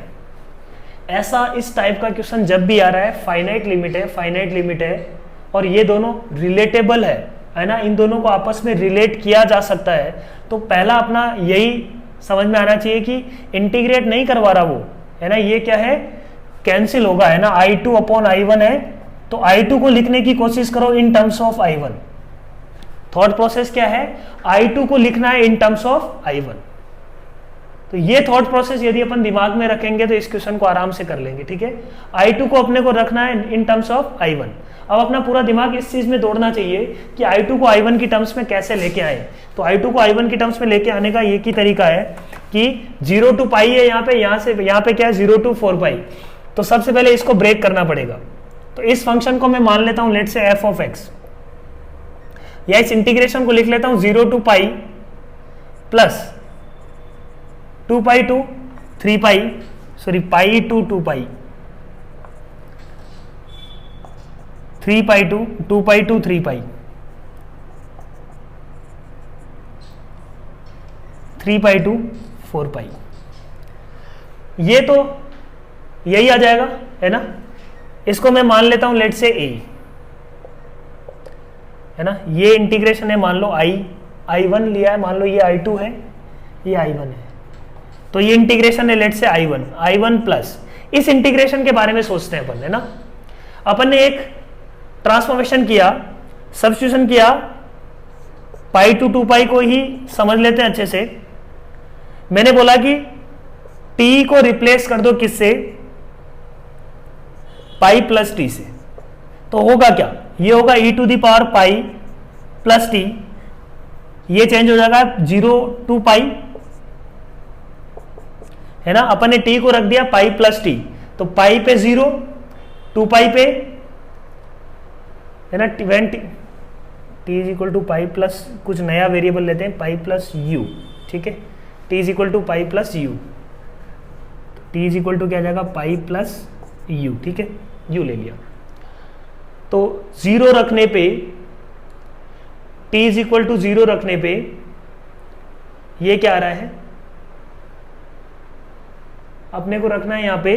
ऐसा इस टाइप का क्वेश्चन जब भी आ रहा है, फाइनाइट लिमिट है और ये दोनों रिलेटेबल है ना, इन दोनों को आपस में रिलेट किया जा सकता है, तो पहला अपना यही समझ में आना चाहिए कि इंटीग्रेट नहीं करवा रहा वो, है ना, ये क्या है, कैंसिल होगा, है ना, I2 अपॉन I1 है, तो I2 को लिखने की कोशिश करो in terms of I1। Thought process क्या है, I2 को लिखना है इन टर्म्स ऑफ I1। तो ये थॉट प्रोसेस यदि अपन दिमाग में रखेंगे तो इस क्वेश्चन को आराम से कर लेंगे, ठीक है। I2 को अपने को रखना है इन टर्म्स ऑफ I1। अब अपना पूरा दिमाग इस चीज में दौड़ना चाहिए कि I2 को I1 की टर्म्स में कैसे लेके आए। तो I2 को I1 की टर्म्स में लेके आने का एक ही तरीका है कि 0 to pi है यहाँ पे, यहाँ पे क्या है 0 to 4 pi। तो सबसे पहले इसको ब्रेक करना पड़ेगा। तो इस फंक्शन को मैं मान लेता हूँ लेट से f of x, या इस इंटीग्रेशन को लिख लेता हूँ 0 to pi plus 2 pi to 3 pi, sorry pi to 2 pi, 3 pi to 2 pi to 3 pi, 3 pi to 4 pi। ये तो यही आ जाएगा, है ना। इसको मैं मान लेता हूं लेट से a, है ना, ये इंटीग्रेशन है, मान लो I1 लिया है, मान लो ये I2 है, ये I1 है, तो ये इंटीग्रेशन है लेट से I1 प्लस, इस इंटीग्रेशन के बारे में सोचते हैं अपन, है ना। अपन ने एक ट्रांसफॉर्मेशन किया, सब्स्टिट्यूशन किया, पाई टू 2 पाई को ही समझ लेते हैं अच्छे से। मैंने बोला कि t को रिप्लेस कर दो किससे, पाई प्लस टी से, तो होगा क्या, ये होगा e to the power pi plus t, ये चेंज हो जाएगा 0 to पाई, है ना। अपन ने t को रख दिया पाई प्लस टी, तो पाई पे 0, 2 पाई पे, है ना, when t is equal to pi plus कुछ नया वेरिएबल लेते हैं, पाई प्लस यू, ठीक है, t is equal to pi plus u, t is equal to क्या जाएगा पाई प्लस यू, ठीक है, यू ले लिया। तो 0 रखने पे, t इज इक्वल टू 0 रखने पे ये क्या आ रहा है, अपने को रखना है यहाँ पे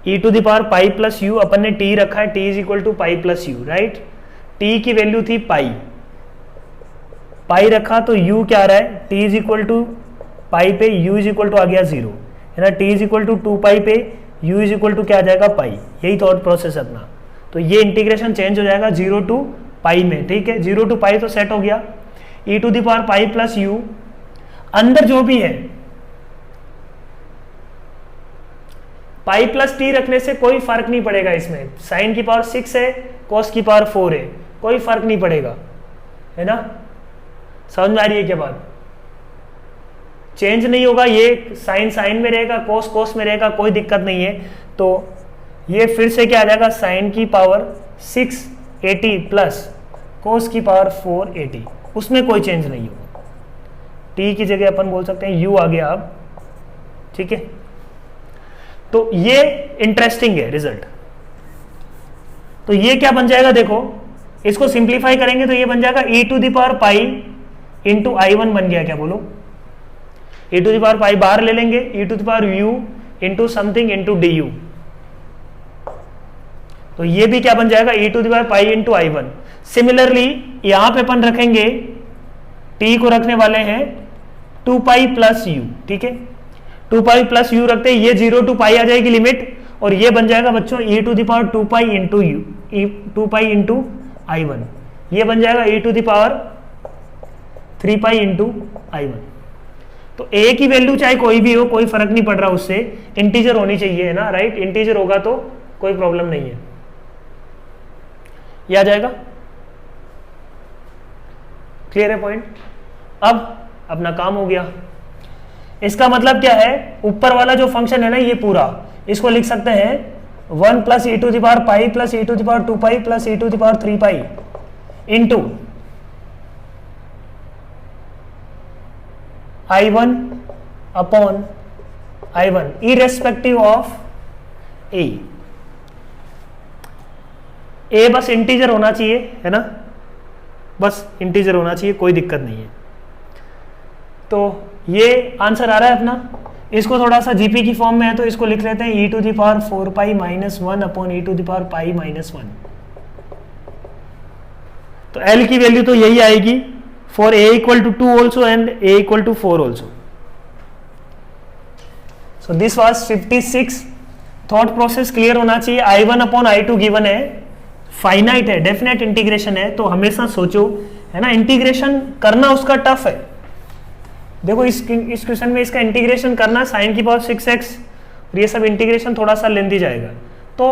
e to the power pi plus u, अपन ने t रखा है, t is equal to pi plus u, right. t की वैल्यू थी पाई रखा, तो u क्या आ रहा है, t इज इक्वल टू पाई पे u इज इक्वल टू आ गया 0, है ना, t इज इक्वल टू 2 पाई पे u इज इक्वल टू क्या आ जाएगा पाई, यही थॉट प्रोसेस अपना। तो ये इंटीग्रेशन चेंज हो जाएगा 0 to पाई में, ठीक है, 0 to पाई तो सेट हो गया, e to the power pi plus u, अंदर जो भी है पाई प्लस टी रखने से कोई फर्क नहीं पड़ेगा इसमें, साइन की पावर 6 है, कॉस की पावर 4 है, कोई फर्क नहीं पड़ेगा, है ना। समझ में आ रही है क्या बात, चेंज नहीं होगा, ये साइन साइन में रहेगा, कॉस कॉस में रहेगा, कोई दिक्कत नहीं है। तो ये फिर से क्या आ जाएगा, साइन की पावर 680 प्लस कॉस की पावर 480, उसमें कोई चेंज नहीं होगा। टी की जगह अपन बोल सकते हैं यू आ गया अब, ठीक है। तो ये इंटरेस्टिंग है रिजल्ट। तो ये क्या बन जाएगा, देखो इसको सिंप्लीफाई करेंगे तो ये बन जाएगा e to the power pi into I1 बन गया, क्या बोलो, e to the power pi बाहर ले लेंगे, e to the power u into something into d u, तो ये भी क्या बन जाएगा e to the power pi into I1। Similarly यहां पे अपन रखेंगे, t को रखने वाले हैं 2 पाई प्लस यू, ठीक है, 2 पाई प्लस यू रखते हैं, ये 0 to पाई आ जाएगी लिमिट, और ये बन जाएगा बच्चों e to the power 2 pi into u, 2 pi into I1, ये बन जाएगा e to the power 3 pi into I1। तो a की वैल्यू चाहे कोई भी हो, कोई फर्क नहीं पड़ रहा, उससे इंटीजर होनी चाहिए, है ना, राइट, इंटीजर होगा तो कोई प्रॉब्लम नहीं है, ये आ जाएगा। क्लियर है पॉइंट? अब अपना काम हो गया। इसका मतलब क्या है, ऊपर वाला जो फंक्शन है ना ये पूरा, इसको लिख सकते हैं 1 plus e to the power pi plus e to the power 2 pi plus e to the power 3 pi into I1 upon I1 irrespective of a. A बस इंटीजर होना चाहिए, है ना, बस इंटीजर होना चाहिए, कोई दिक्कत नहीं है। तो ये आंसर आ रहा है अपना। इसको थोड़ा सा जीपी की फॉर्म में है तो इसको लिख लेते हैं e to the power 4 pi minus 1 upon e to the power pi minus 1। तो L की वैल्यू तो यही आएगी for a equal to 2 also and a equal to 4 also. So this was 56। Thought process clear होना चाहिए। I1 upon I2 given है, finite है, definite integration है, तो हमेशा सोचो, है ना, इंटीग्रेशन करना उसका टफ है। देखो इस क्वेश्चन में इसका इंटीग्रेशन करना sin की पावर 6x, और ये सब इंटीग्रेशन थोड़ा सा लेंदी जाएगा। तो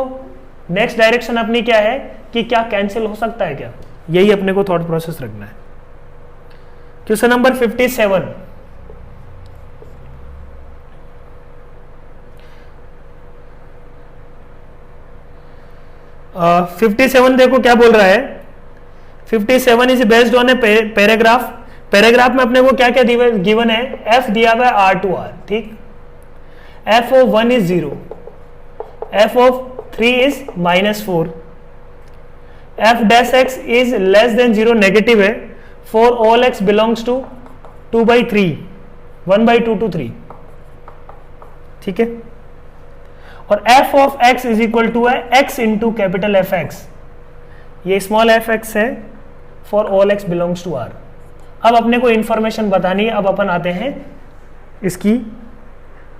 नेक्स्ट डायरेक्शन अपनी क्या है कि क्या कैंसिल हो सकता है क्या, यही अपने को थॉट प्रोसेस रखना है। Question number 57। uh, 57 देखो क्या बोल रहा है। 57 is based on a paragraph. Paragraph में अपने को क्या क्या गिवन है, f दिया हुआ है r टू r, ठीक, f of 1 is 0, f of 3 is -4, f dash x is less than 0 negative है, for all x belongs to 2/3 1/2 to 3, ठीक है। और f of x is equal to है x into capital F x, ये small f x है, for all x belongs to r। अब अपने को इंफॉर्मेशन बतानी है। अब अपन आते हैं इसकी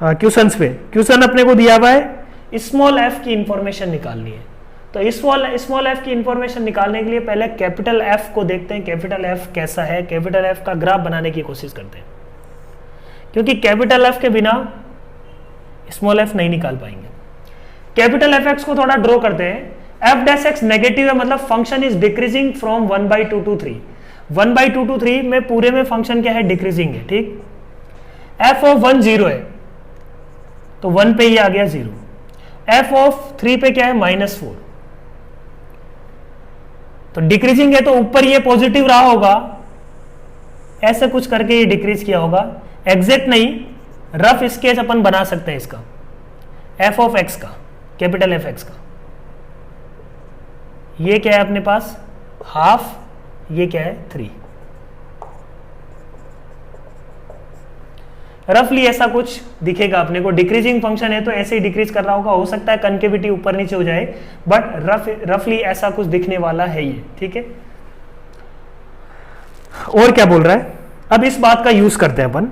क्वेश्चंस पे। क्वेश्चन अपने को दिया हुआ है स्मॉल एफ की इंफॉर्मेशन निकालनी है। तो स्मॉल एफ की इंफॉर्मेशन निकालने के लिए पहले कैपिटल एफ को देखते हैं, कैपिटल एफ कैसा है। कैपिटल एफ का ग्राफ बनाने की कोशिश करते हैं, क्योंकि कैपिटल एफ के बिना स्मॉल एफ नहीं निकाल पाएंगे। कैपिटल एफ एक्स को थोड़ा ड्रॉ करते हैं। एफ डैश एक्स नेगेटिव है, मतलब function is decreasing from 1/2 to 3। 1/2 to 3 में पूरे में फंक्शन क्या है, डिक्रीजिंग है, ठीक। एफ ऑफ 1 0 है, तो 1 पे ही आ गया 0। एफ ऑफ 3 पे क्या है, -4, तो डिक्रीजिंग है, तो ऊपर ये पॉजिटिव रहा होगा, ऐसे कुछ करके ये डिक्रीज किया होगा। एग्जैक्ट नहीं, रफ स्केच अपन बना सकते हैं इसका, एफ ऑफ एक्स का, कैपिटल एफ एक्स का। ये क्या है अपने पास, हाफ, ये क्या है 3। रफली ऐसा कुछ दिखेगा अपने को। डिक्रीजिंग फंक्शन है तो ऐसे ही डिक्रीज कर रहा होगा, हो सकता है कनकेविटी ऊपर नीचे हो जाए, बट रफली ऐसा कुछ दिखने वाला है ये, ठीक है। और क्या बोल रहा है, अब इस बात का यूज करते हैं अपन।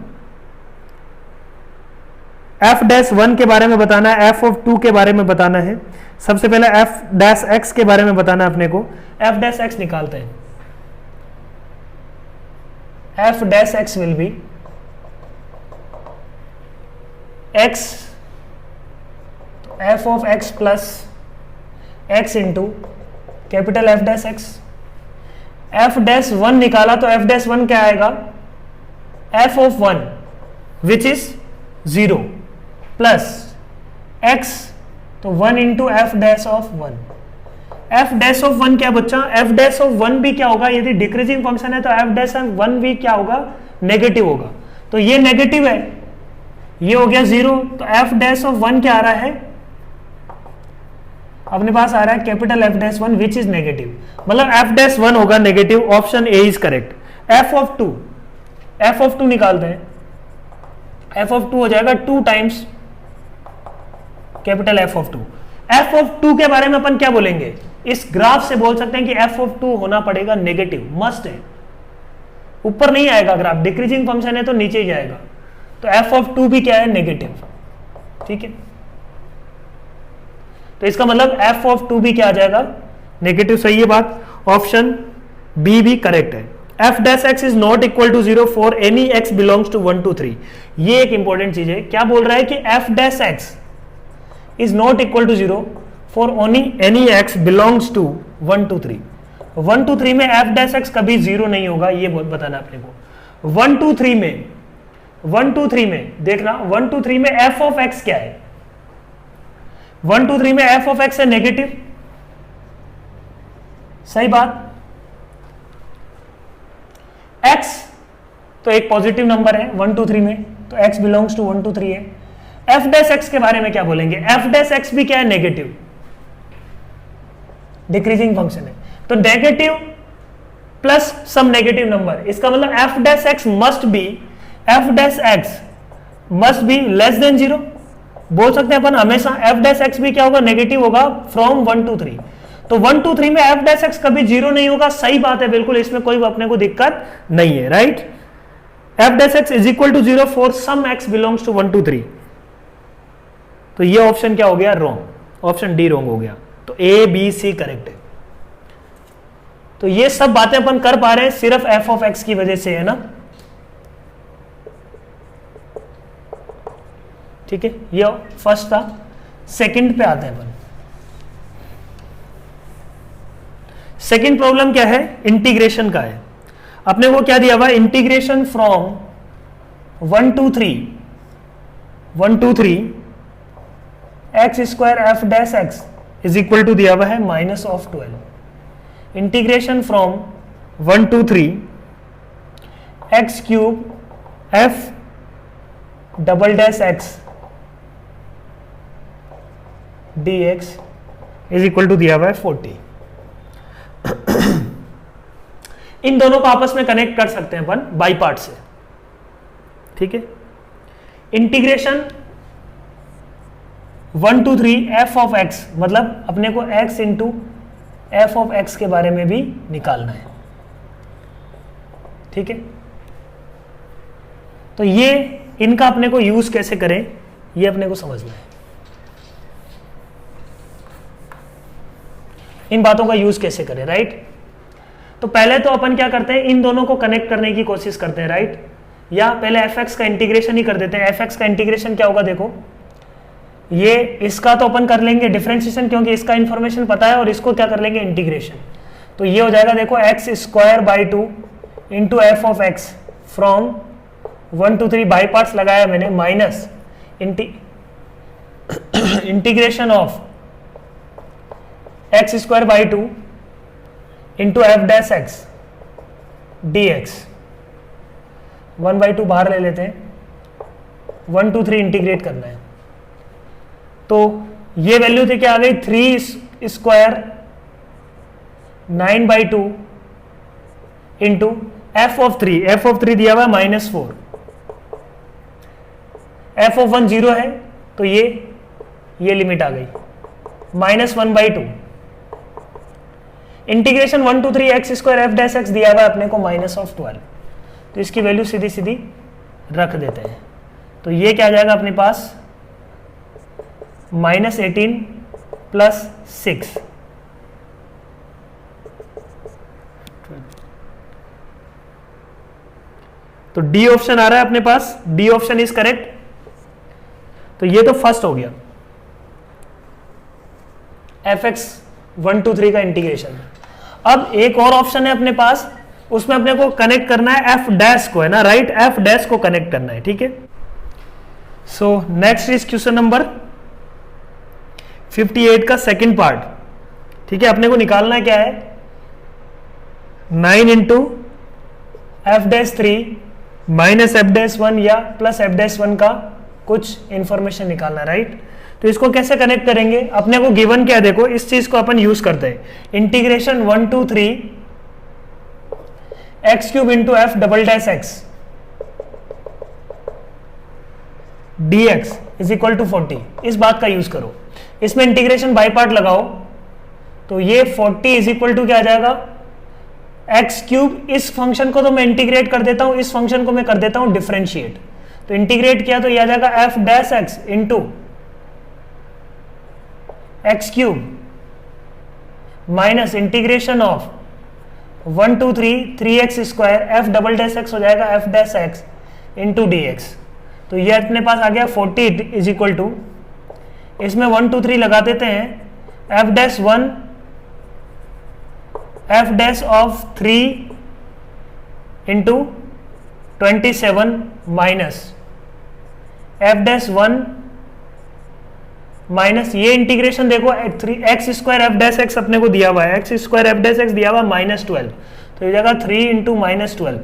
एफ डैश 1 के बारे में बताना है, एफ ऑफ 2 के बारे में बताना है। सबसे पहले एफ डैश एक्स के बारे में बताना है अपने को। एफ डैश एक्स निकालते हैं। F dash x will be x, F of x plus x into capital F dash x. F dash 1 निकाला तो एफ डैश 1 क्या आएगा, F of 1 which is 0 plus x, तो 1 into F dash of 1। F dash of 1 क्या बच्चा, F dash of 1 भी क्या होगा, यदि डिक्रीजिंग फंक्शन है तो एफ डैश ऑफ 1 भी क्या होगा, नेगेटिव होगा। तो ये नेगेटिव है, ये हो गया 0, तो एफ डैश ऑफ 1 क्या आ रहा है अपने पास, आ रहा है capital F dash 1 which is negative, मतलब एफ डैश 1 होगा negative. Option A is correct. F of 2, F of 2 निकालते हैं। एफ ऑफ 2 हो जाएगा 2 times capital F of 2। F of 2 के बारे में अपन क्या बोलेंगे, इस ग्राफ से बोल सकते हैं कि एफ ऑफ 2 होना पड़ेगा नेगेटिव, मस्ट है, ऊपर नहीं आएगा ग्राफ, डिक्रीजिंग फंक्शन है तो नीचे ही जाएगा। तो एफ ऑफ 2 भी क्या है, नेगेटिव, ठीक है। तो इसका मतलब एफ ऑफ 2 भी क्या आ जाएगा, नेगेटिव। सही है बात, ऑप्शन बी भी करेक्ट है। F dash x is not equal to 0 for any x belongs to 1 to 3। ये एक इंपॉर्टेंट चीज है। क्या बोल रहा है कि f dash x is not equal to 0 for only any x belongs to 1 to 3। 1 2 3 में एफ डैश एक्स कभी जीरो नहीं होगा, ये बताना अपने को। 1 2 3 में देखना, 1 2 3 में एफ ऑफ एक्स क्या है? 1 2 3 में एफ ऑफ एक्स है नेगेटिव, सही बात। x तो एक पॉजिटिव नंबर है 1 2 3 में, तो x बिलोंग्स टू 1 2 3 है। f डैश x के बारे में क्या बोलेंगे? f डैश x भी क्या है? नेगेटिव, डिक्रीजिंग फंक्शन है, तो negative plus some negative number, इसका मतलब f dash x must be less than 0। बोल सकते हैं अपन हमेशा f डैश x भी क्या होगा? नेगेटिव होगा फ्रॉम 1 2 3। तो 1 2 3 में f डैश x कभी जीरो नहीं होगा, सही बात है, बिल्कुल इसमें कोई अपने को दिक्कत नहीं है, right. f dash x is equal to 0 for some x belongs to 1 2 3। तो ये ऑप्शन क्या हो गया? रॉन्ग, ऑप्शन डी रॉन्ग हो गया। तो ए बी सी करेक्ट है। तो ये सब बातें अपन कर पा रहे हैं सिर्फ f ऑफ x की वजह से, है ना, ठीक है। ये फर्स्ट था। सेकंड पे आते हैं अपन। सेकंड प्रॉब्लम क्या है? इंटीग्रेशन का है। अपने को क्या दिया हुआ? Integration from 1 2 3 x square f dash x is equal to दिया हुआ है -12। Integration from 1 2 3 x cube f double dash x dx is equal to दिया हुआ है 40। इन दोनों को आपस में कनेक्ट कर सकते हैं अपन बाई पार्ट से, ठीक है। इंटीग्रेशन 1 2 3 एफ ऑफ एक्स, मतलब अपने को x into F of x के बारे में भी निकालना है, ठीक है। तो ये इनका अपने को यूज कैसे करें, ये अपने को समझना है। इन बातों का यूज कैसे करें, राइट। तो पहले तो अपन क्या करते हैं, इन दोनों को कनेक्ट करने की कोशिश करते हैं, राइट। या पहले एफ एक्स का इंटीग्रेशन ही कर देते हैं। एफ एक्स का इंटीग्रेशन क्या होगा? देखो, ये इसका तो अपन कर लेंगे डिफरेंशिएशन, क्योंकि इसका इंफॉर्मेशन पता है, और इसको क्या कर लेंगे? इंटीग्रेशन। तो ये हो जाएगा, देखो, x square by 2 into F of x from 1 2 3 by parts लगाया मैंने, minus integration of x square by 2 into F dash x d x. 1/2 बाहर ले लेते हैं, 1 2 3 इंटीग्रेट करना है। तो ये वैल्यू थी क्या आ गई? 3 square 9/2 into F of 3। F of 3 दिया हुआ है -4। एफ ऑफ 1 0 है, तो ये लिमिट आ गई -1/2। Integration 1 2 3 x square f dash x दिया हुआ है अपने को -12। तो इसकी वैल्यू सीधी सीधी रख देते हैं। तो ये क्या आ जाएगा अपने पास? -18 प्लस 6। तो डी ऑप्शन आ रहा है अपने पास, डी ऑप्शन इज करेक्ट। तो ये तो फर्स्ट हो गया, एफ एक्स 1 2 3 का इंटीग्रेशन। अब एक और ऑप्शन है अपने पास, उसमें अपने को कनेक्ट करना है एफ डैश को, है ना, राइट। एफ डैश को कनेक्ट करना है, ठीक है। So next is question number 58 का सेकंड पार्ट, ठीक है। अपने को निकालना है क्या है? 9 into F dash 3 minus f dash 1 या प्लस एफ डैश 1 का कुछ इंफॉर्मेशन निकालना, राइट। तो इसको कैसे कनेक्ट करेंगे? अपने को गिवन क्या है? देखो, इस चीज को अपन यूज करते हैं। Integration 1 2 3 x cube into f double dash x d x is equal to 40। इस बात का यूज करो, इसमें इंटीग्रेशन बाई पार्ट लगाओ, तो ये 40 इज इक्वल टू क्या आ जाएगा? X cube. इस फंक्शन को तो मैं इंटीग्रेट कर देता हूं, इस फंक्शन को मैं कर देता हूं डिफरेंशिएट। तो इंटीग्रेट किया तो ये आ जाएगा F dash x into x cube minus integration of 1 2 3 3x square F double dash x हो जाएगा F dash x into d x. तो ये अपने पास आ गया 40 इज इक्वल टू, इसमें 1 2 3 लगा देते हैं, F dash 1 F dash of 3 into 27 minus f dash 1 minus, ये इंटीग्रेशन देखो x square f dash x अपने को दिया हुआ है, x square f dash x दिया हुआ -12, तो ये जगह 3 इंटू -12,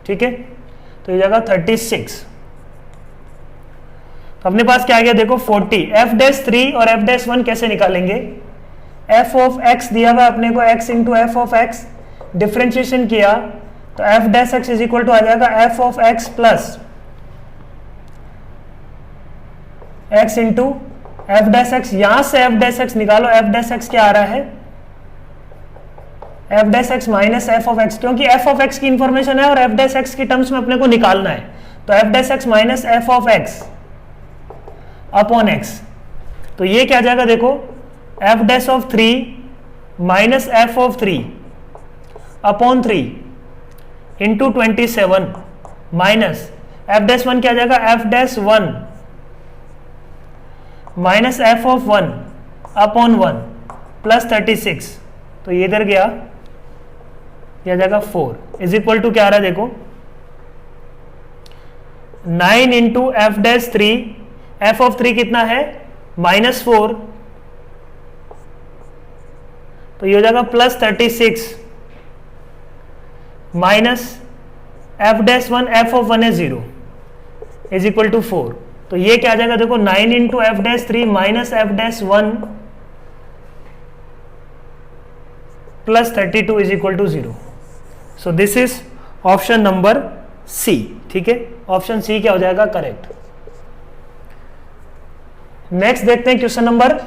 ठीक है, तो ये जगह 36। तो अपने पास क्या आ गया देखो 40। एफ डैश 3 और एफ डैश 1 कैसे निकालेंगे? एफ ऑफ एक्स दिया हुआ अपने को x into F of x, differentiation किया तो F dash x is equal to आ जाएगा F of x plus x into F dash x. यहां से एफ डैश एक्स निकालो, एफ डैश एक्स क्या आ रहा है? F dash x minus F of x, क्योंकि एफ ऑफ एक्स की इंफॉर्मेशन है और एफ डैश एक्स की टर्म्स में अपने को निकालना है, तो F dash x minus F of x upon x. तो ये क्या आ जाएगा देखो, F dash of 3 minus F of 3 upon 3 into 27 minus f dash 1 क्या आ जाएगा, F dash 1 minus F of 1 upon 1 plus 36, तो ये इधर गया, यह जाएगा 4 इज इक्वल टू क्या आ रहा है देखो 9 into F dash 3, F of 3 कितना है -4, तो ये हो जाएगा plus 36 minus f dash 1, f of 1 है 0 इज इक्वल टू 4, तो ये क्या आ जाएगा देखो 9 into F dash 3 minus f dash 1 plus 32 is equal to 0। So this is option number C, ठीक है, ऑप्शन सी क्या हो जाएगा करेक्ट। नेक्स्ट देखते हैं क्वेश्चन नंबर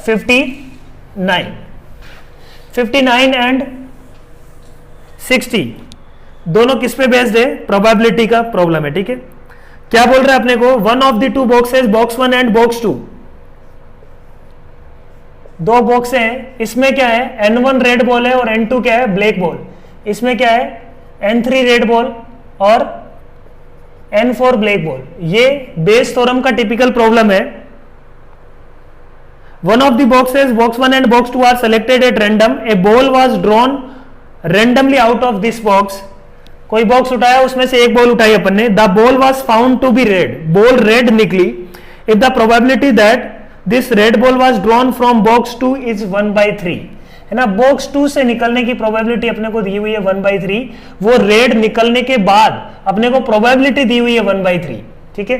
59। 59 एंड 60 दोनों किस पे बेस्ड है? प्रोबेबिलिटी का प्रॉब्लम है, ठीक है। क्या बोल रहा है अपने को, one of the two boxes, box 1 and box 2, दो बॉक्स हैं, इसमें क्या है N1 रेड बॉल है और N2 क्या है ब्लैक बॉल, इसमें क्या है N3 रेड बॉल और N4 ब्लैक बॉल। ये बेस थ्योरम का टिपिकल प्रॉब्लम है। One of the boxes, box 1 and box 2 are selected at random, a ball was drawn randomly out of this box. कोई box उठाया, उसमें से एक ball उठाई अपन ने, the ball was found to be red, ball red निकली, if the probability that this red ball was drawn from box 2 is 1/3, है ना। बॉक्स 2 से निकलने की प्रोबेबिलिटी अपने को दी हुई है 1/3, वो रेड निकलने के बाद अपने को प्रोबेबिलिटी दी हुई है 1/3, ठीक है।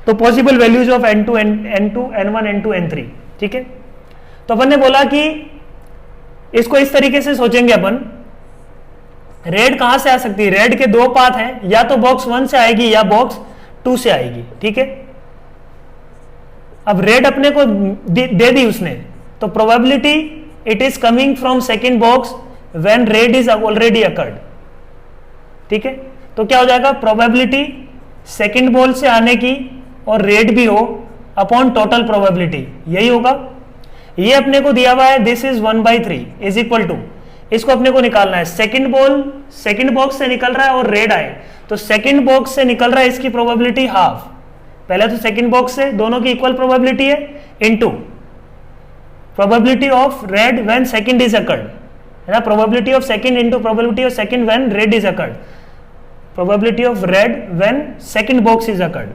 तो possible values of N2, N1, N2, N3, ठीक है। तो अपन ने बोला कि इसको इस तरीके से सोचेंगे अपन, रेड कहां से आ सकती है? रेड के दो पाथ हैं, या तो बॉक्स 1 से आएगी या बॉक्स 2 से आएगी, ठीक है। अब रेड अपने को दे दी उसने, तो probability it is coming from second box when red is already occurred, ठीक है। तो क्या हो जाएगा, प्रोबेबिलिटी सेकेंड बॉल से आने की और रेड भी हो अपॉन टोटल प्रोबेबिलिटी, यही होगा। ये अपने को दिया हुआ है, this is 1/3 is equal to, इसको अपने को निकालना है, सेकंड बॉल सेकंड बॉक्स से निकल रहा है और रेड आए, तो सेकंड बॉक्स से निकल रहा है, इसकी प्रोबेबिलिटी हाफ, पहले तो सेकंड बॉक्स से दोनों की इक्वल प्रोबेबिलिटी है, into probability of red when second is occurred, है ना। Probability of second into probability of second when red is occurred, probability of red when second box is occurred,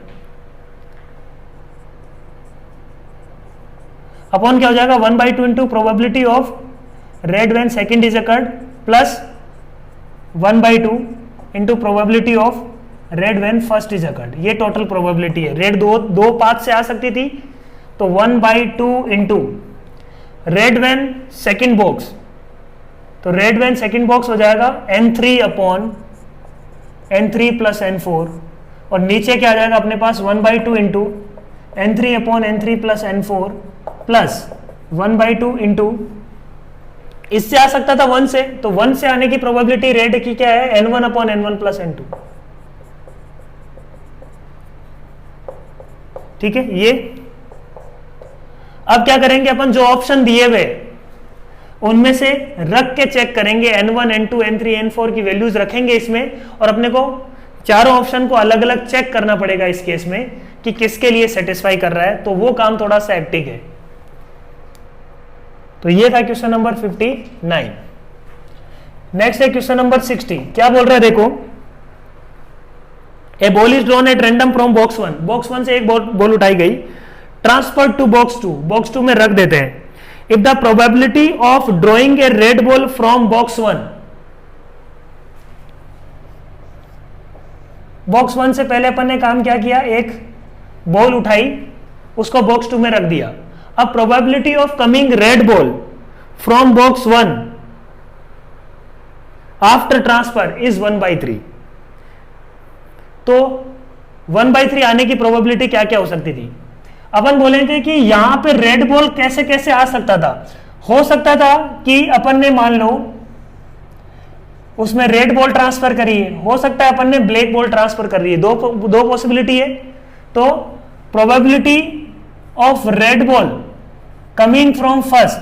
upon क्या हो जाएगा 1/2 into probability of red when second is occurred plus 1/2 into probability of red when first is occurred. ये total probability है। Red दो path से आ सकती थी, तो 1/2 into red when second box, तो रेड व्हेन सेकंड बॉक्स हो जाएगा N3 upon N3 plus N4, और नीचे क्या आ जाएगा अपने पास 1/2 into N3 upon N3 plus N4 plus 1/2 into, इससे आ सकता था 1 से, तो 1 से आने की प्रोबेबिलिटी रेड की क्या है N1 upon N1 plus N2, ठीक है। ये अब क्या करेंगे अपन, जो ऑप्शन दिए हुए उनमें से रख के चेक करेंगे, N1, N2, N3, N4 की वैल्यूज रखेंगे इसमें, और अपने को चारों ऑप्शन को अलग अलग चेक करना पड़ेगा इस केस में कि किसके लिए सेटिस्फाई कर रहा है, तो वो काम थोड़ा सा एक्टिव है। तो ये था क्वेश्चन नंबर 59। नेक्स्ट है क्वेश्चन नंबर 60। क्या बोल रहा है देखो, a ball is drawn at random from box 1। Box 1 से एक बॉल उठाई गई, ट्रांसफर टू बॉक्स 2, बॉक्स 2 में रख देते हैं। If the probability of drawing a red ball from box 1, box 1 से पहले अपन ने काम क्या किया, एक बॉल उठाई, उसको बॉक्स 2 में रख दिया। अब probability of coming red ball from box 1 after transfer is 1/3। तो 1/3 आने की प्रोबेबिलिटी क्या क्या हो सकती थी। अपन बोलेंगे कि यहां पे रेड बॉल कैसे कैसे आ सकता था। हो सकता था कि अपन ने मान लो उसमें रेड बॉल ट्रांसफर करी है, हो सकता है अपन ने ब्लैक बॉल ट्रांसफर कर रही है, दो पॉसिबिलिटी है। तो probability of red ball coming from first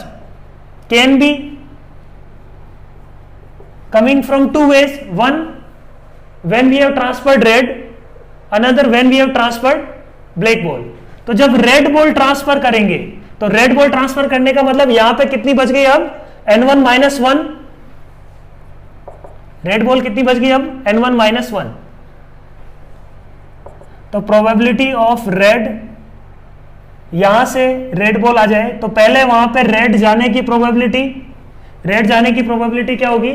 can be coming from two ways, one when we have transferred red, another when we have transferred black ball। तो जब रेड बॉल ट्रांसफर करेंगे तो रेड बॉल ट्रांसफर करने का मतलब यहां पे कितनी बच गई, अब n1 - 1। रेड बॉल कितनी बच गई अब, n1 - 1। तो प्रोबेबिलिटी ऑफ रेड, यहां से रेड बॉल आ जाए तो पहले वहां पे रेड जाने की प्रोबेबिलिटी क्या होगी,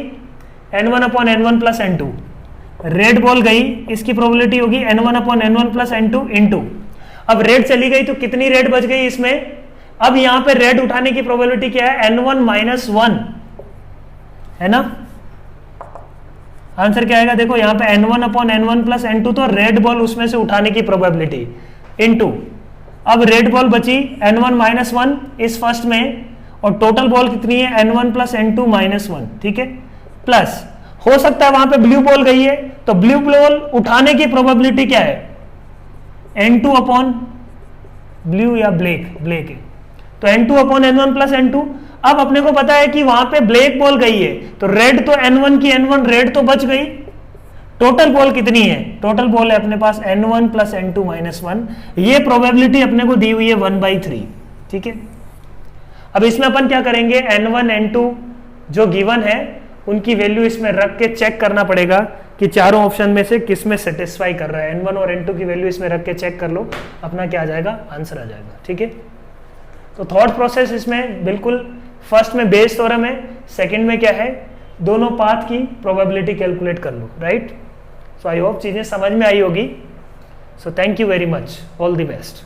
n1/n1 + n2। रेड बॉल गई, इसकी प्रोबेबिलिटी होगी n1/n1 + n2 इंटू, अब रेड चली गई तो कितनी रेड बच गई इसमें, अब यहां पे रेड उठाने की प्रोबेबिलिटी क्या है, n1 - 1 है ना। आंसर क्या आएगा देखो, यहां पे n1/n1 + n2, तो रेड बॉल उसमें से उठाने की प्रोबेबिलिटी इंटू, अब रेड बॉल बची n1 - 1 इस फर्स्ट में, और टोटल बॉल कितनी है n1 + n2 - 1, ठीक है। प्लस हो सकता है वहां पे ब्लू बॉल गई है, तो ब्लू बॉल उठाने की प्रोबेबिलिटी क्या है, n2/ब्लू या ब्लैक है, तो n2/n1 + n2। अब अपने को पता है कि वहां पे ब्लैक बॉल गई है, तो रेड तो n1 की n1 रेड तो बच गई। टोटल बॉल कितनी है, टोटल बॉल है अपने पास n1 + n2 - 1। ये प्रोबेबिलिटी अपने को दी हुई है 1/3, ठीक है। अब इसमें अपन क्या करेंगे, n1 n2 जो गिवन है उनकी वैल्यू इसमें रख के चेक करना पड़ेगा कि चारों ऑप्शन में से किस में सेटिस्फाई कर रहा है। n1 और n2 की वैल्यू इसमें रख के चेक कर लो, अपना क्या आ जाएगा, आंसर आ जाएगा, ठीक है। तो थॉट प्रोसेस इसमें बिल्कुल, फर्स्ट में बेस थ्योरम है, सेकंड में क्या है, दोनों पाथ की प्रोबेबिलिटी कैलकुलेट कर लो, राइट। सो आई होप चीजें समझ में आई होगी। So thank you very much, all the best.